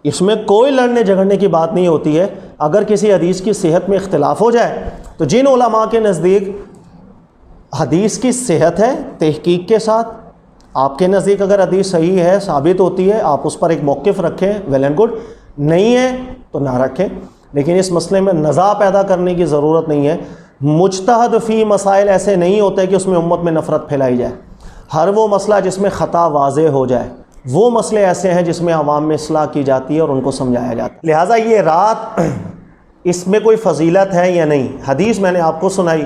اس میں کوئی لڑنے جھگڑنے کی بات نہیں ہوتی ہے. اگر کسی حدیث کی صحت میں اختلاف ہو جائے تو جن علماء کے نزدیک حدیث کی صحت ہے تحقیق کے ساتھ، آپ کے نزدیک اگر حدیث صحیح ہے، ثابت ہوتی ہے، آپ اس پر ایک موقف رکھیں، ویل اینڈ گڈ. نہیں ہے تو نہ رکھیں. لیکن اس مسئلے میں نزاع پیدا کرنے کی ضرورت نہیں ہے. مجتہد فی مسائل ایسے نہیں ہوتے کہ اس میں امت میں نفرت پھیلائی جائے. ہر وہ مسئلہ جس میں خطا واضح ہو جائے، وہ مسئلے ایسے ہیں جس میں عوام میں اصلاح کی جاتی ہے اور ان کو سمجھایا جاتا ہے. لہٰذا یہ رات، اس میں کوئی فضیلت ہے یا نہیں، حدیث میں نے آپ کو سنائی،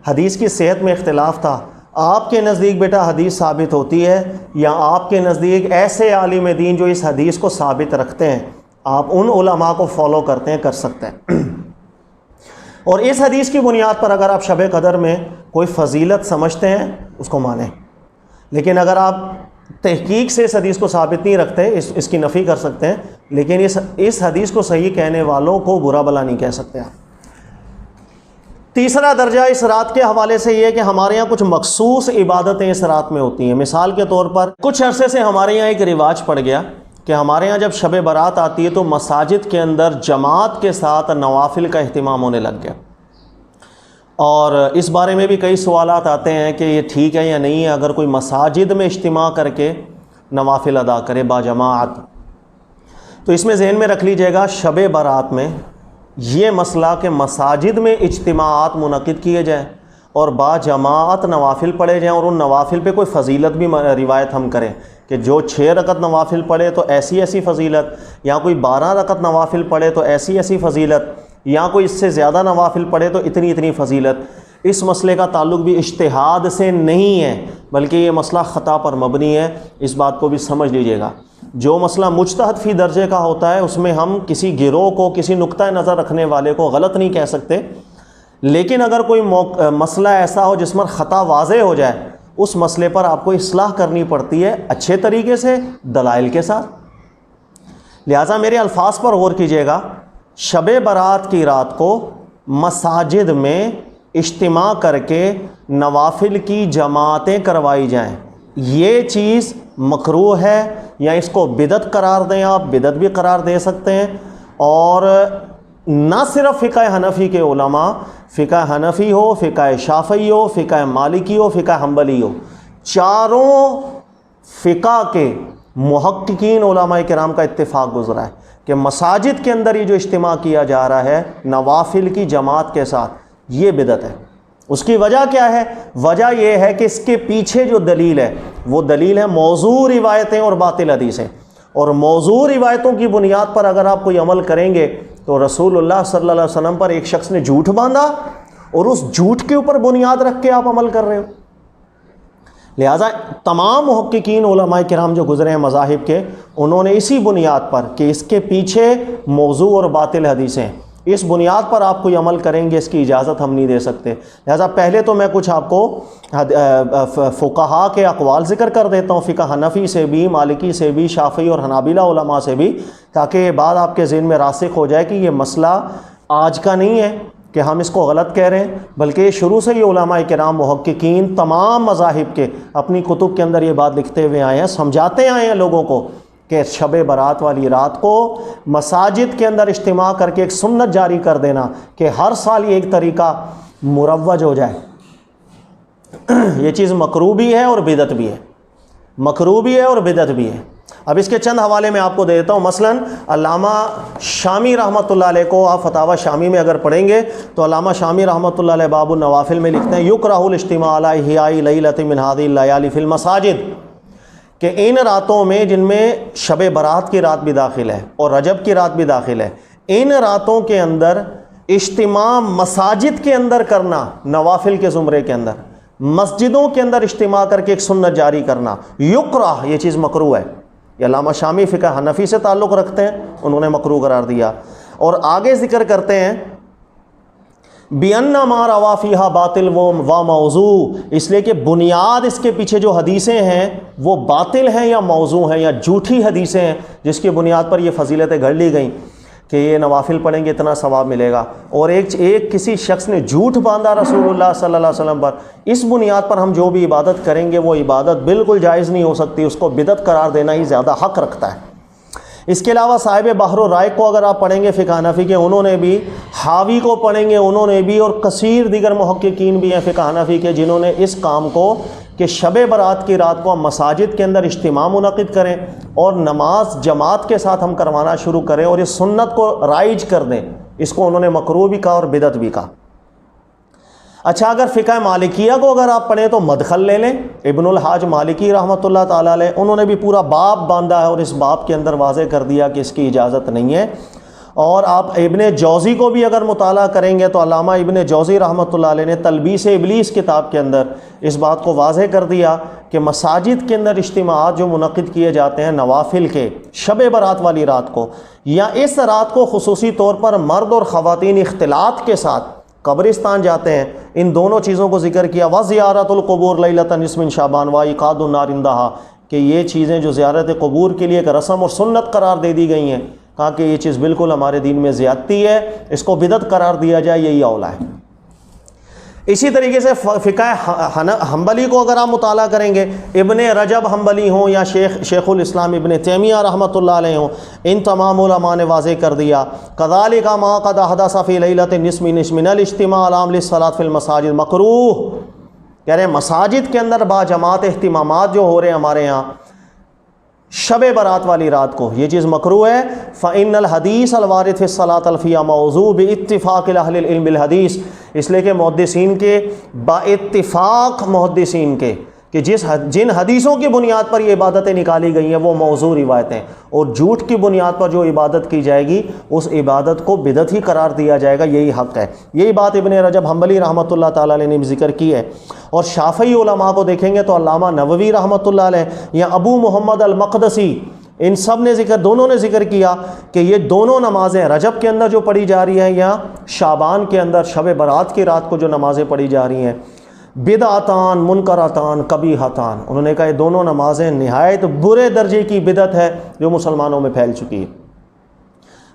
حدیث کی صحت میں اختلاف تھا. آپ کے نزدیک بیٹا حدیث ثابت ہوتی ہے، یا آپ کے نزدیک ایسے عالم دین جو اس حدیث کو ثابت رکھتے ہیں، آپ ان علماء کو فالو کرتے ہیں، کر سکتے ہیں. اور اس حدیث کی بنیاد پر اگر آپ شب قدر میں کوئی فضیلت سمجھتے ہیں، اس کو مانیں. لیکن اگر آپ تحقیق سے اس حدیث کو ثابت نہیں رکھتے، اس کی نفی کر سکتے ہیں، لیکن اس حدیث کو صحیح کہنے والوں کو برا بلا نہیں کہہ سکتے آپ. تیسرا درجہ اس رات کے حوالے سے یہ کہ ہمارے یہاں کچھ مخصوص عبادتیں اس رات میں ہوتی ہیں. مثال کے طور پر کچھ عرصے سے ہمارے یہاں ایک رواج پڑ گیا کہ ہمارے یہاں جب شب برات آتی ہے تو مساجد کے اندر جماعت کے ساتھ نوافل کا اہتمام ہونے لگ گیا. اور اس بارے میں بھی کئی سوالات آتے ہیں کہ یہ ٹھیک ہے یا نہیں ہے اگر کوئی مساجد میں اجتماع کر کے نوافل ادا کرے با جماعت. تو اس میں ذہن میں رکھ لیجئے گا، شب برات میں یہ مسئلہ کہ مساجد میں اجتماعات منعقد کیے جائیں اور با جماعت نوافل پڑھے جائیں، اور ان نوافل پہ کوئی فضیلت بھی روایت ہم کریں کہ جو 6 رکعت نوافل پڑھے تو ایسی ایسی فضیلت، یا کوئی 12 رکعت نوافل پڑھے تو ایسی ایسی فضیلت، یا کوئی اس سے زیادہ نوافل پڑھے تو اتنی اتنی فضیلت. اس مسئلے کا تعلق بھی اجتہاد سے نہیں ہے، بلکہ یہ مسئلہ خطا پر مبنی ہے. اس بات کو بھی سمجھ لیجئے گا. جو مسئلہ مجتہد فی درجے کا ہوتا ہے اس میں ہم کسی گروہ کو، کسی نقطہ نظر رکھنے والے کو غلط نہیں کہہ سکتے. لیکن اگر کوئی مسئلہ ایسا ہو جس پر خطا واضح ہو جائے، اس مسئلے پر آپ کو اصلاح کرنی پڑتی ہے اچھے طریقے سے، دلائل کے ساتھ. لہٰذا میرے الفاظ پر غور کیجئے گا. شب برات کی رات کو مساجد میں اجتماع کر کے نوافل کی جماعتیں کروائی جائیں، یہ چیز مکروہ ہے، یا اس کو بدعت قرار دیں، آپ بدعت بھی قرار دے سکتے ہیں. اور نہ صرف فقہ حنفی کے علماء، فقہ حنفی ہو، فقہ شافعی ہو، فقہ مالکی ہو، فقہ حنبلی ہو، چاروں فقہ کے محققین علماء کرام کا اتفاق گزرا ہے کہ مساجد کے اندر یہ جو اجتماع کیا جا رہا ہے نوافل کی جماعت کے ساتھ، یہ بدعت ہے. اس کی وجہ کیا ہے؟ وجہ یہ ہے کہ اس کے پیچھے جو دلیل ہے وہ دلیل ہے موضوع روایتیں اور باطل حدیثیں. اور موضوع روایتوں کی بنیاد پر اگر آپ کوئی عمل کریں گے تو رسول اللہ صلی اللہ علیہ وسلم پر ایک شخص نے جھوٹ باندھا اور اس جھوٹ کے اوپر بنیاد رکھ کے آپ عمل کر رہے ہو. لہٰذا تمام محققین علماء کرام جو گزرے ہیں مذاہب کے، انہوں نے اسی بنیاد پر کہ اس کے پیچھے موضوع اور باطل حدیثیں، اس بنیاد پر آپ کوئی عمل کریں گے، اس کی اجازت ہم نہیں دے سکتے. لہٰذا پہلے تو میں کچھ آپ کو فقہاء کے اقوال ذکر کر دیتا ہوں، فقہ حنفی سے بھی، مالکی سے بھی، شافعی اور حنابلہ علماء سے بھی، تاکہ یہ بات آپ کے ذہن میں راسخ ہو جائے کہ یہ مسئلہ آج کا نہیں ہے کہ ہم اس کو غلط کہہ رہے ہیں، بلکہ یہ شروع سے ہی علماء کرام محققین تمام مذاہب کے اپنی کتب کے اندر یہ بات لکھتے ہوئے آئے ہیں، سمجھاتے آئے ہیں لوگوں کو کہ شب برات والی رات کو مساجد کے اندر اجتماع کر کے ایک سنت جاری کر دینا کہ ہر سال یہ ایک طریقہ مروج ہو جائے، یہ چیز مکروہ بھی ہے اور بدعت بھی ہے، مکروہ بھی ہے اور بدعت بھی ہے. اب اس کے چند حوالے میں آپ کو دے دیتا ہوں. مثلاً علامہ شامی رحمۃ اللہ علیہ کو آپ فتاوی شامی میں اگر پڑھیں گے تو علامہ شامی رحمۃ اللہ علیہ باب النوافل میں لکھتے ہیں یکرہ الاجتماع علی احیاء لیلۃ من هذه الليالي فی المساجد، کہ ان راتوں میں جن میں شب برات کی رات بھی داخل ہے اور رجب کی رات بھی داخل ہے، ان راتوں کے اندر اجتماع مساجد کے اندر کرنا، نوافل کے زمرے کے اندر مسجدوں کے اندر اجتماع کر کے ایک سنت جاری کرنا، یکرہ، یہ چیز مکروہ ہے. یہ علامہ شامی فقہ حنفی سے تعلق رکھتے ہیں، انہوں نے مکروہ قرار دیا. اور آگے ذکر کرتے ہیں بِأَنَّ مَا رَوَى فِيهَا باطل و موضوع، اس لیے کہ بنیاد اس کے پیچھے جو حدیثیں ہیں وہ باطل ہیں یا موضوع ہیں یا جھوٹی حدیثیں ہیں جس کی بنیاد پر یہ فضیلتیں گھڑ لی گئیں کہ یہ نوافل پڑھیں گے اتنا ثواب ملے گا. اور ایک کسی شخص نے جھوٹ باندھا رسول اللہ صلی اللہ علیہ وسلم پر، اس بنیاد پر ہم جو بھی عبادت کریں گے وہ عبادت بالکل جائز نہیں ہو سکتی، اس کو بدعت قرار دینا ہی زیادہ حق رکھتا ہے. اس کے علاوہ صاحب بحر الرائق کو اگر آپ پڑھیں گے فقہ حنفی کے، انہوں نے بھی، حاوی کو پڑھیں گے انہوں نے بھی، اور کثیر دیگر محققین بھی ہیں فقہ حنفی کے جنہوں نے اس کام کو کہ شب برات کی رات کو ہم مساجد کے اندر اجتماع منعقد کریں اور نماز جماعت کے ساتھ ہم کروانا شروع کریں اور اس سنت کو رائج کر دیں، اس کو انہوں نے مکروہ بھی کہا اور بدعت بھی کہا. اچھا، اگر فقہ مالکیہ کو اگر آپ پڑھیں تو مدخل لے لیں، ابن الحاج مالکی رحمۃ اللہ تعالیٰ علیہ، انہوں نے بھی پورا باب باندھا ہے اور اس باب کے اندر واضح کر دیا کہ اس کی اجازت نہیں ہے. اور آپ ابن جوزی کو بھی اگر مطالعہ کریں گے تو علامہ ابن جوزی رحمۃ اللہ علیہ نے تلبیس ابلیس کتاب کے اندر اس بات کو واضح کر دیا کہ مساجد کے اندر اجتماعات جو منعقد کیے جاتے ہیں نوافل کے شب برات والی رات کو، یا اس رات کو خصوصی طور پر مرد اور خواتین اختلاط کے ساتھ قبرستان جاتے ہیں، ان دونوں چیزوں کو ذکر کیا. وزیارت القبور لیلۃ نصف من شعبان وایقاد النار عندہا، کہ یہ چیزیں جو زیارت قبور کے لیے ایک رسم اور سنت قرار دے دی گئی ہیں، کہا کہ یہ چیز بالکل ہمارے دین میں زیادتی ہے، اس کو بدعت قرار دیا جائے، یہی اولا ہے. اسی طریقے سے فقہ حنبلی کو اگر آپ مطالعہ کریں گے، ابن رجب حنبلی ہوں یا شیخ الاسلام ابن تیمیہ رحمۃ اللہ علیہ ہوں، ان تمام علماء نے واضح کر دیا کذالک ما قد حدث فی لیلۃ النصف من الاجتماع العام للصلاۃ فی المساجد مکروہ، کہہ رہے ہیں مساجد کے اندر با جماعت اہتمامات جو ہو رہے ہیں ہمارے یہاں شب برات والی رات کو، یہ چیز مکروہ ہے. فإن الحدیث الوارد فی الصلاۃ الفیہ موضوع باتفاق اہل العلم بالحدیث، اس لیے کہ محدثین کے با اتفاق محدثین کے کہ جن حدیثوں کی بنیاد پر یہ عبادتیں نکالی گئی ہیں وہ موضوع روایتیں، اور جھوٹ کی بنیاد پر جو عبادت کی جائے گی اس عبادت کو بدعت ہی قرار دیا جائے گا، یہی حق ہے. یہی بات ابن رجب حنبلی رحمۃ اللہ تعالیٰ علیہ نے بھی ذکر کی ہے. اور شافعی علماء کو دیکھیں گے تو علامہ نووی رحمۃ اللہ علیہ یا ابو محمد المقدسی، ان سب نے دونوں نے ذکر کیا کہ یہ دونوں نمازیں رجب کے اندر جو پڑھی جا رہی ہیں یا شعبان کے اندر شب برات کی رات کو جو نمازیں پڑھی جا رہی ہیں، بدعتان منکراتان قبیحتان، انہوں نے کہا یہ دونوں نمازیں نہایت برے درجے کی بدعت ہے جو مسلمانوں میں پھیل چکی ہے.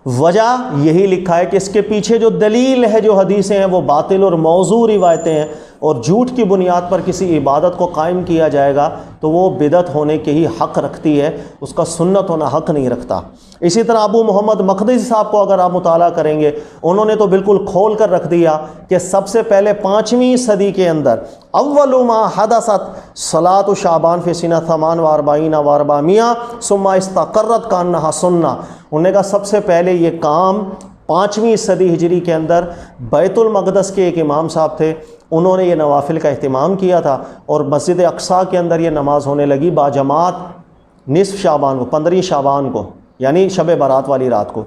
وجہ یہی لکھا ہے کہ اس کے پیچھے جو دلیل ہے، جو حدیثیں ہیں، وہ باطل اور موضوع روایتیں ہیں، اور جھوٹ کی بنیاد پر کسی عبادت کو قائم کیا جائے گا تو وہ بدعت ہونے کے ہی حق رکھتی ہے، اس کا سنت ہونا حق نہیں رکھتا. اسی طرح ابو محمد مقدسی صاحب کو اگر آپ مطالعہ کریں گے، انہوں نے تو بالکل کھول کر رکھ دیا کہ سب سے پہلے 5ویں صدی کے اندر اول ما حدثت صلاۃ شعبان فی سنہ 48 و 400 ثم استقرت کانہا سنہ. انہوں نے کہا سب سے پہلے یہ کام 5ویں صدی ہجری کے اندر بیت المقدس کے ایک امام صاحب تھے، انہوں نے یہ نوافل کا اہتمام کیا تھا اور مسجد اقصیٰ کے اندر یہ نماز ہونے لگی باجماعت نصف شعبان کو، 15 شعبان کو، یعنی شب برات والی رات کو.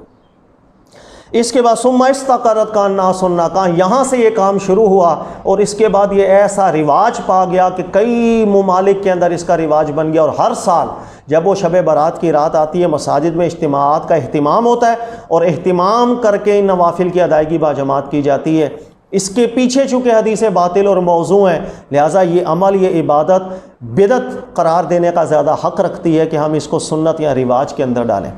اس کے بعد ثم استقرت کانہا سنہ، کہاں یہاں سے یہ کام شروع ہوا اور اس کے بعد یہ ایسا رواج پا گیا کہ کئی ممالک کے اندر اس کا رواج بن گیا، اور ہر سال جب وہ شب برات کی رات آتی ہے مساجد میں اجتماعات کا اہتمام ہوتا ہے اور اہتمام کر کے ان نوافل کی ادائیگی باجماعت کی جاتی ہے. اس کے پیچھے چونکہ حدیثیں باطل اور موضوع ہیں، لہٰذا یہ عمل، یہ عبادت بدعت قرار دینے کا زیادہ حق رکھتی ہے کہ ہم اس کو سنت یا رواج کے اندر ڈالیں.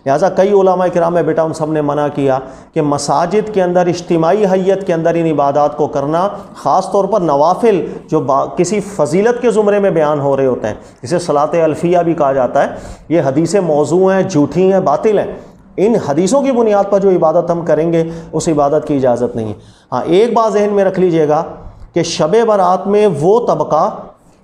لہٰذا کئی علماء کرام میں بیٹا ان سب نے منع کیا کہ مساجد کے اندر اجتماعی حیت کے اندر ان عبادات کو کرنا، خاص طور پر نوافل جو کسی فضیلت کے زمرے میں بیان ہو رہے ہوتے ہیں، جسے صلاۃ الفیہ بھی کہا جاتا ہے، یہ حدیثیں موضوع ہیں، جھوٹی ہیں، باطل ہیں. ان حدیثوں کی بنیاد پر جو عبادت ہم کریں گے اس عبادت کی اجازت نہیں ہے. ہاں ایک بات ذہن میں رکھ لیجئے گا کہ شب برات میں وہ طبقہ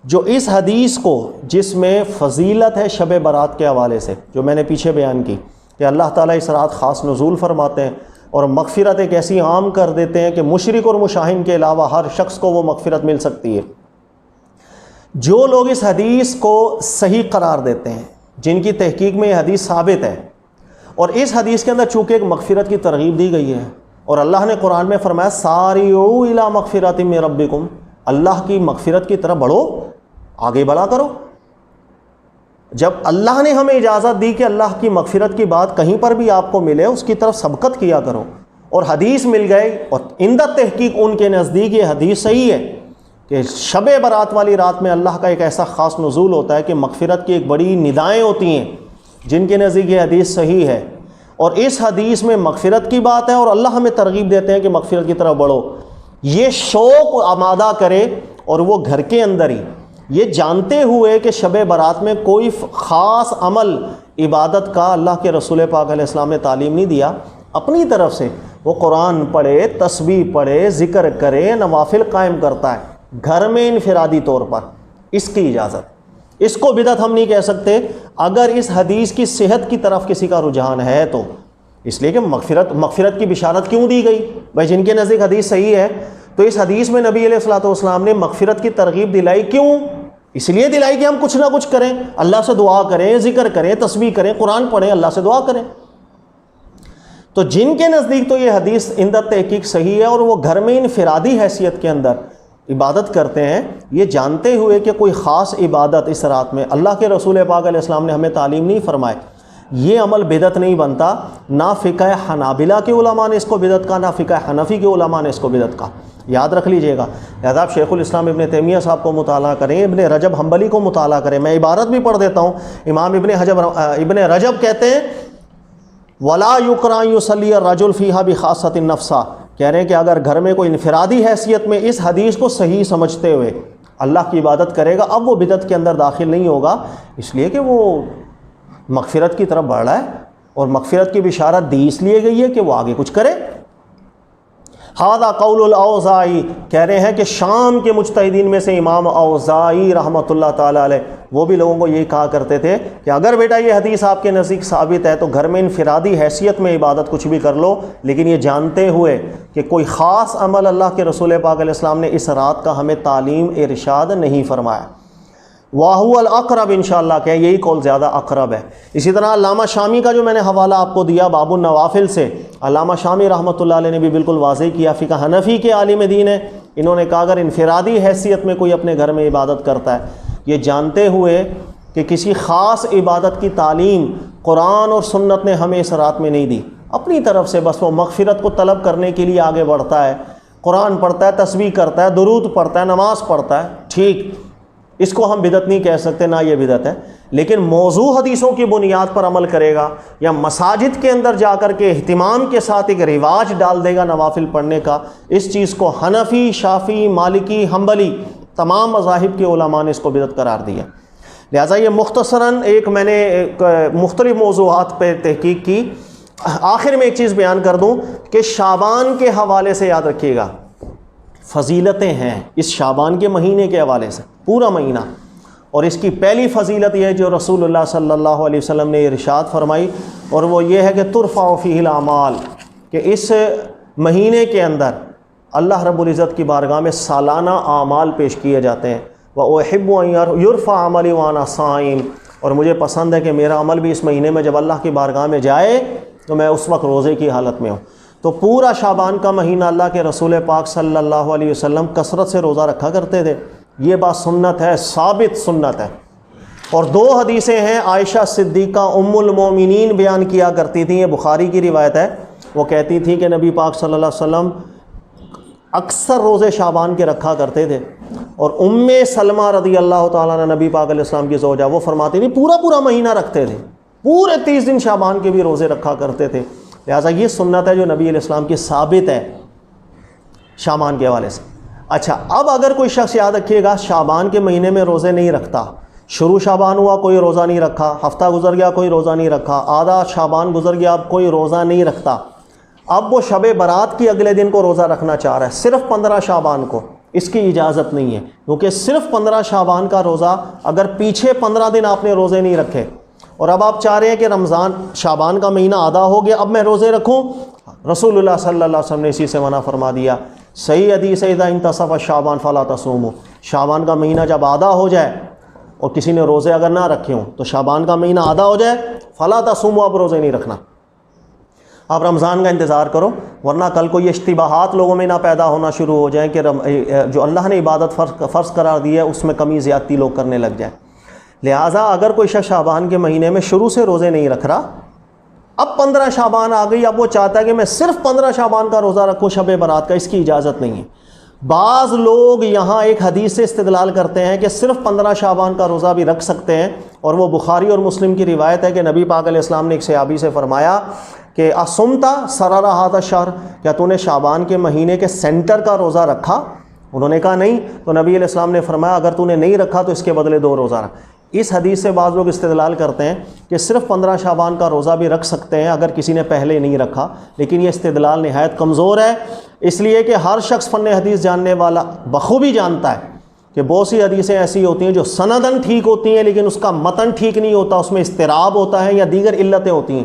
جو اس حدیث کو جس میں فضیلت ہے شب برات کے حوالے سے، جو میں نے پیچھے بیان کی کہ اللہ تعالیٰ اس رات خاص نزول فرماتے ہیں اور مغفرت ایک ایسی عام کر دیتے ہیں کہ مشرک اور مشاہن کے علاوہ ہر شخص کو وہ مغفرت مل سکتی ہے، جو لوگ اس حدیث کو صحیح قرار دیتے ہیں، جن کی تحقیق میں یہ حدیث ثابت ہے، اور اس حدیث کے اندر چونکہ ایک مغفرت کی ترغیب دی گئی ہے اور اللہ نے قرآن میں فرمایا ساریعوا الی مغفرۃ من ربکم، اللہ کی مغفرت کی طرف بڑھو، آگے بڑھا کرو۔ جب اللہ نے ہمیں اجازت دی کہ اللہ کی مغفرت کی بات کہیں پر بھی آپ کو ملے اس کی طرف سبقت کیا کرو، اور حدیث مل گئی اور عند تحقیق ان کے نزدیک یہ حدیث صحیح ہے کہ شب برات والی رات میں اللہ کا ایک ایسا خاص نزول ہوتا ہے کہ مغفرت کی ایک بڑی ندائیں ہوتی ہیں، جن کے نزدیک یہ حدیث صحیح ہے، اور اس حدیث میں مغفرت کی بات ہے اور اللہ ہمیں ترغیب دیتے ہیں کہ مغفرت کی طرف بڑھو۔ یہ شوق آمادہ کرے اور وہ گھر کے اندر ہی یہ جانتے ہوئے کہ شب برات میں کوئی خاص عمل عبادت کا اللہ کے رسول پاک علیہ السلام نے تعلیم نہیں دیا، اپنی طرف سے وہ قرآن پڑھے، تسبیح پڑھے، ذکر کرے، نوافل قائم کرتا ہے گھر میں انفرادی طور پر، اس کی اجازت، اس کو بدعت ہم نہیں کہہ سکتے اگر اس حدیث کی صحت کی طرف کسی کا رجحان ہے تو، اس لیے کہ مغفرت کی بشارت کیوں دی گئی بھائی؟ جن کے نزدیک حدیث صحیح ہے تو اس حدیث میں نبی علیہ الصلوۃ والسلام نے مغفرت کی ترغیب دلائی، کیوں؟ اس لیے دلائی کہ ہم کچھ نہ کچھ کریں، اللہ سے دعا کریں، ذکر کریں، تسبیح کریں، قرآن پڑھیں، اللہ سے دعا کریں۔ تو جن کے نزدیک تو یہ حدیث عند تحقیق صحیح ہے اور وہ گھر میں انفرادی حیثیت کے اندر عبادت کرتے ہیں، یہ جانتے ہوئے کہ کوئی خاص عبادت اس رات میں اللہ کے رسول پاک علیہ السلام نے ہمیں تعلیم نہیں فرمائے، یہ عمل بدعت نہیں بنتا۔ نہ فقہ حنابلہ کے علماء نے اس کو بدعت کہا، نہ فقہ حنفی کے علماء نے اس کو بدعت کہا، یاد رکھ لیجئے گا۔ لہذا آپ شیخ الاسلام ابن تیمیہ صاحب کو مطالعہ کریں، ابن رجب حنبلی کو مطالعہ کریں، میں عبارت بھی پڑھ دیتا ہوں۔ امام ابن رجب کہتے ہیں وَلَا يُقْرَأَ يُصَلِّيَ الرَّجُلُ فِيهَا بِخَاصَّةٍ النَّفْسَ، کہہ رہے ہیں کہ اگر گھر میں کوئی انفرادی حیثیت میں اس حدیث کو صحیح سمجھتے ہوئے اللہ کی عبادت کرے گا، اب وہ بدعت کے اندر داخل نہیں ہوگا، اس لیے کہ وہ مغفرت کی طرف بڑھ رہا ہے اور مغفرت کی بشارت دی اس لیے گئی ہے کہ وہ آگے کچھ کرے۔ ھذا قول الاوزاعی، کہہ رہے ہیں کہ شام کے مجتہدین میں سے امام اوزاعی رحمۃ اللہ تعالیٰ علیہ وہ بھی لوگوں کو یہی کہا کرتے تھے کہ اگر بیٹا یہ حدیث آپ کے نزدیک ثابت ہے تو گھر میں انفرادی حیثیت میں عبادت کچھ بھی کر لو، لیکن یہ جانتے ہوئے کہ کوئی خاص عمل اللہ کے رسول پاک علیہ السلام نے اس رات کا ہمیں تعلیم ارشاد نہیں فرمایا۔ واہو الاقرب، انشاءاللہ کہ یہی قول زیادہ اقرب ہے۔ اسی طرح علامہ شامی کا جو میں نے حوالہ آپ کو دیا باب النوافل سے، علامہ شامی رحمۃ اللہ علیہ نے بھی بالکل واضح کیا، فقہ حنفی کے عالم دین ہے، انہوں نے کہا اگر انفرادی حیثیت میں کوئی اپنے گھر میں عبادت کرتا ہے، یہ جانتے ہوئے کہ کسی خاص عبادت کی تعلیم قرآن اور سنت نے ہمیں اس رات میں نہیں دی، اپنی طرف سے بس وہ مغفرت کو طلب کرنے کے لیے آگے بڑھتا ہے، قرآن پڑھتا ہے، تسبیح کرتا ہے، درود پڑھتا ہے، نماز پڑھتا ہے، ٹھیک، اس کو ہم بدعت نہیں کہہ سکتے، نہ یہ بدعت ہے، لیکن موضوع حدیثوں کی بنیاد پر عمل کرے گا یا مساجد کے اندر جا کر کے اہتمام کے ساتھ ایک رواج ڈال دے گا نوافل پڑھنے کا، اس چیز کو حنفی، شافعی، مالکی، حنبلی تمام مذاہب کے علماء نے اس کو بدعت قرار دیا۔ لہٰذا یہ مختصراً ایک میں نے مختلف موضوعات پہ تحقیق کی۔ آخر میں ایک چیز بیان کر دوں کہ شعبان کے حوالے سے یاد رکھیے گا فضیلتیں ہیں اس شعبان کے مہینے کے حوالے سے، پورا مہینہ، اور اس کی پہلی فضیلت یہ ہے جو رسول اللہ صلی اللہ علیہ وسلم نے ارشاد فرمائی، اور وہ یہ ہے کہ ترفع فیہ الاعمال، کہ اس مہینے کے اندر اللہ رب العزت کی بارگاہ میں سالانہ اعمال پیش کیے جاتے ہیں۔ وَأُحِبُّ أَن يُرْفَعَ عَمَلِي وَأَنَا صَائِمٌ، اور مجھے پسند ہے کہ میرا عمل بھی اس مہینے میں جب اللہ کی بارگاہ میں جائے تو میں اس وقت روزے کی حالت میں ہوں۔ تو پورا شعبان کا مہینہ اللہ کے رسول پاک صلی اللہ علیہ وسلم کثرت سے روزہ رکھا کرتے تھے، یہ بات سنت ہے، ثابت سنت ہے۔ اور دو حدیثیں ہیں عائشہ صدیقہ ام المومنین بیان کیا کرتی تھیں، یہ بخاری کی روایت ہے، وہ کہتی تھیں کہ نبی پاک صلی اللہ علیہ وسلم اکثر روزے شعبان کے رکھا کرتے تھے، اور ام سلمہ رضی اللہ تعالیٰ عنہ نبی پاک علیہ السلام کی زوجہ، وہ فرماتی تھی پورا مہینہ رکھتے تھے، پورے 30 دن شعبان کے بھی روزے رکھا کرتے تھے۔ لہٰذا یہ سنت ہے جو نبی علیہ السلام کی ثابت ہے شعبان کے حوالے سے۔ اچھا، اب اگر کوئی شخص، یاد رکھیے گا، شعبان کے مہینے میں روزے نہیں رکھتا، شروع شعبان ہوا کوئی روزہ نہیں رکھا، ہفتہ گزر گیا کوئی روزہ نہیں رکھا، آدھا شعبان گزر گیا اب کوئی روزہ نہیں رکھتا، اب وہ شب برات کی اگلے دن کو روزہ رکھنا چاہ رہا ہے، صرف 15 شعبان کو، اس کی اجازت نہیں ہے، کیونکہ صرف 15 شعبان کا روزہ، اگر پیچھے 15 دن آپ نے روزے نہیں رکھے اور اب آپ چاہ رہے ہیں کہ رمضان شعبان کا مہینہ آدھا ہو گیا اب میں روزے رکھوں، رسول اللہ صلی اللہ علیہ وسلم نے اسی سے منع فرما دیا۔ صحیح حدیث ہے اذا انتصف شعبان فلا تصوموا، شعبان کا مہینہ جب آدھا ہو جائے اور کسی نے روزے اگر نہ رکھے ہوں تو شعبان کا مہینہ آدھا ہو جائے فلا تصوموا، اب روزے نہیں رکھنا، آپ رمضان کا انتظار کرو، ورنہ کل کو یہ اشتباہات لوگوں میں نہ پیدا ہونا شروع ہو جائیں کہ جو اللہ نے عبادت فرض قرار دی ہے اس میں کمی زیادتی لوگ کرنے لگ جائیں۔ لہٰذا اگر کوئی شخص شعبان کے مہینے میں شروع سے روزے نہیں رکھ رہا، اب 15 شعبان آ گئی، اب وہ چاہتا ہے کہ میں صرف 15 شعبان کا روزہ رکھوں شب برات کا، اس کی اجازت نہیں ہے۔ بعض لوگ یہاں ایک حدیث سے استدلال کرتے ہیں کہ صرف 15 شعبان کا روزہ بھی رکھ سکتے ہیں، اور وہ بخاری اور مسلم کی روایت ہے کہ نبی پاک علیہ السلام نے ایک صحابی سے فرمایا کہ اسمتا سرر ھذا الشہر، کیا تو نے شعبان کے مہینے کے سینٹر کا روزہ رکھا؟ انہوں نے کہا نہیں، تو نبی علیہ السلام نے فرمایا اگر تو نے نہیں رکھا تو اس کے بدلے 2 روزہ رکھ۔ اس حدیث سے بعض لوگ استدلال کرتے ہیں کہ صرف 15 شعبان کا روزہ بھی رکھ سکتے ہیں اگر کسی نے پہلے نہیں رکھا، لیکن یہ استدلال نہایت کمزور ہے، اس لیے کہ ہر شخص فن حدیث جاننے والا بخوبی جانتا ہے کہ بہت سی حدیثیں ایسی ہوتی ہیں جو سندن ٹھیک ہوتی ہیں لیکن اس کا متن ٹھیک نہیں ہوتا، اس میں اضطراب ہوتا ہے یا دیگر علتیں ہوتی ہیں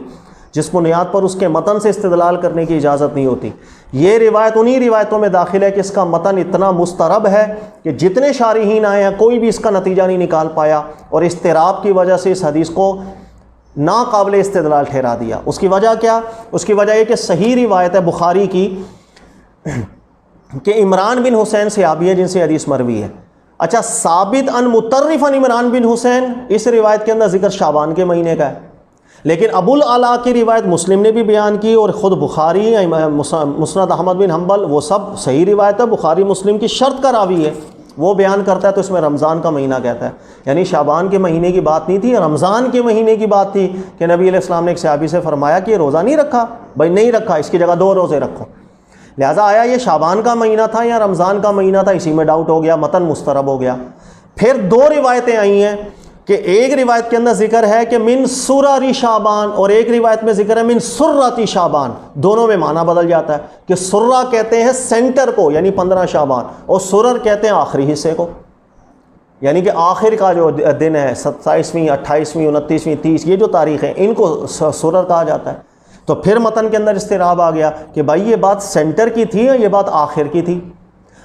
جس بنیاد پر اس کے متن سے استدلال کرنے کی اجازت نہیں ہوتی۔ یہ روایت انہی روایتوں میں داخل ہے کہ اس کا متن اتنا مضطرب ہے کہ جتنے شارحین آئے ہیں کوئی بھی اس کا نتیجہ نہیں نکال پایا، اور اضطراب کی وجہ سے اس حدیث کو ناقابل استدلال ٹھہرا دیا۔ اس کی وجہ کیا؟ اس کی وجہ یہ کہ صحیح روایت ہے بخاری کی کہ عمران بن حسین صحابی ہے جن سے حدیث مروی ہے۔ اچھا، ثابت ان مطرف ان عمران بن حسین، اس روایت کے اندر ذکر شعبان کے مہینے کا ہے، لیکن ابو العلا کی روایت مسلم نے بھی بیان کی اور خود بخاری، مسند احمد بن حنبل، وہ سب صحیح روایت ہے، بخاری مسلم کی شرط کا راوی ہے، وہ بیان کرتا ہے تو اس میں رمضان کا مہینہ کہتا ہے، یعنی شعبان کے مہینے کی بات نہیں تھی، رمضان کے مہینے کی بات تھی کہ نبی علیہ السلام نے ایک صحابی سے فرمایا کہ یہ روزہ نہیں رکھا، بھائی نہیں رکھا، اس کی جگہ 2 روزے رکھو۔ لہٰذا آیا یہ شعبان کا مہینہ تھا یا رمضان کا مہینہ تھا، اسی میں ڈاؤٹ ہو گیا، متن مسترب ہو گیا۔ پھر 2 روایتیں آئی ہیں کہ ایک روایت کے اندر ذکر ہے کہ من سرری شعبان، اور ایک روایت میں ذکر ہے من سرتی شعبان، دونوں میں معنی بدل جاتا ہے کہ سرہ کہتے ہیں سینٹر کو یعنی 15 شعبان، اور سرر کہتے ہیں آخری حصے کو، یعنی کہ آخر کا جو دن ہے 27ویں 28ویں 29ویں 30 یہ جو تاریخ ہیں ان کو سرر کہا جاتا ہے۔ تو پھر متن کے اندر اضطراب آ گیا کہ بھائی یہ بات سینٹر کی تھی یا یہ بات آخر کی تھی۔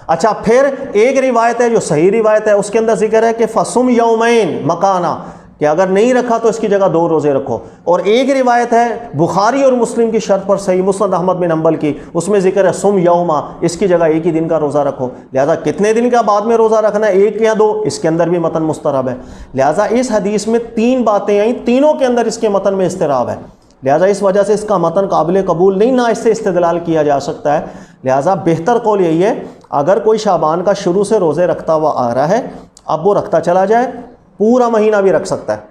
اچھا، پھر ایک روایت ہے جو صحیح روایت ہے، اس کے اندر ذکر ہے کہ فصم یومین مکانہ، کہ اگر نہیں رکھا تو اس کی جگہ 2 روزے رکھو، اور ایک روایت ہے بخاری اور مسلم کی شرط پر صحیح مسند احمد بن حنبل کی، اس میں ذکر ہے سم یوما، اس کی جگہ 1 ہی دن کا روزہ رکھو۔ لہٰذا کتنے دن کا بعد میں روزہ رکھنا ہے، 1 یا 2، اس کے اندر بھی متن مسترب ہے۔ لہٰذا اس حدیث میں 3 باتیں آئیں، تینوں کے اندر اس کے متن میں اضطراب ہے، لہٰذا اس وجہ سے اس کا متن قابل قبول نہیں، نہ اس سے استدلال کیا جا سکتا ہے۔ لہٰذا بہتر قول یہی ہے اگر کوئی شعبان کا شروع سے روزے رکھتا ہوا آ رہا ہے اب وہ رکھتا چلا جائے، پورا مہینہ بھی رکھ سکتا ہے۔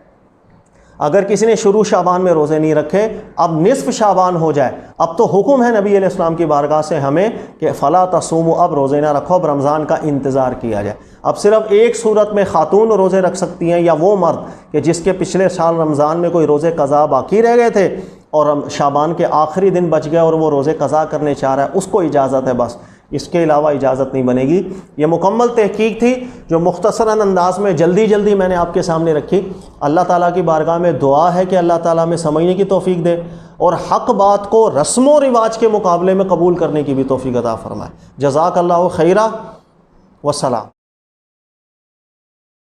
اگر کسی نے شروع شعبان میں روزے نہیں رکھے، اب نصف شعبان ہو جائے، اب تو حکم ہے نبی علیہ السلام کی بارگاہ سے ہمیں کہ فلا تصوموا، اب روزے نہ رکھو، اب رمضان کا انتظار کیا جائے۔ اب صرف ایک صورت میں خاتون روزے رکھ سکتی ہیں یا وہ مرد کہ جس کے پچھلے سال رمضان میں کوئی روزے قضا باقی رہ گئے تھے اور شعبان کے آخری دن بچ گیا اور وہ روزے قضا کرنے چاہ رہا ہے، اس کو اجازت ہے، بس اس کے علاوہ اجازت نہیں بنے گی۔ یہ مکمل تحقیق تھی جو مختصراً انداز میں جلدی میں نے آپ کے سامنے رکھی۔ اللہ تعالیٰ کی بارگاہ میں دعا ہے کہ اللہ تعالیٰ میں سمجھنے کی توفیق دے اور حق بات کو رسم و رواج کے مقابلے میں قبول کرنے کی بھی توفیق عطا فرمائے۔ جزاک اللہ خیرہ، والسلام۔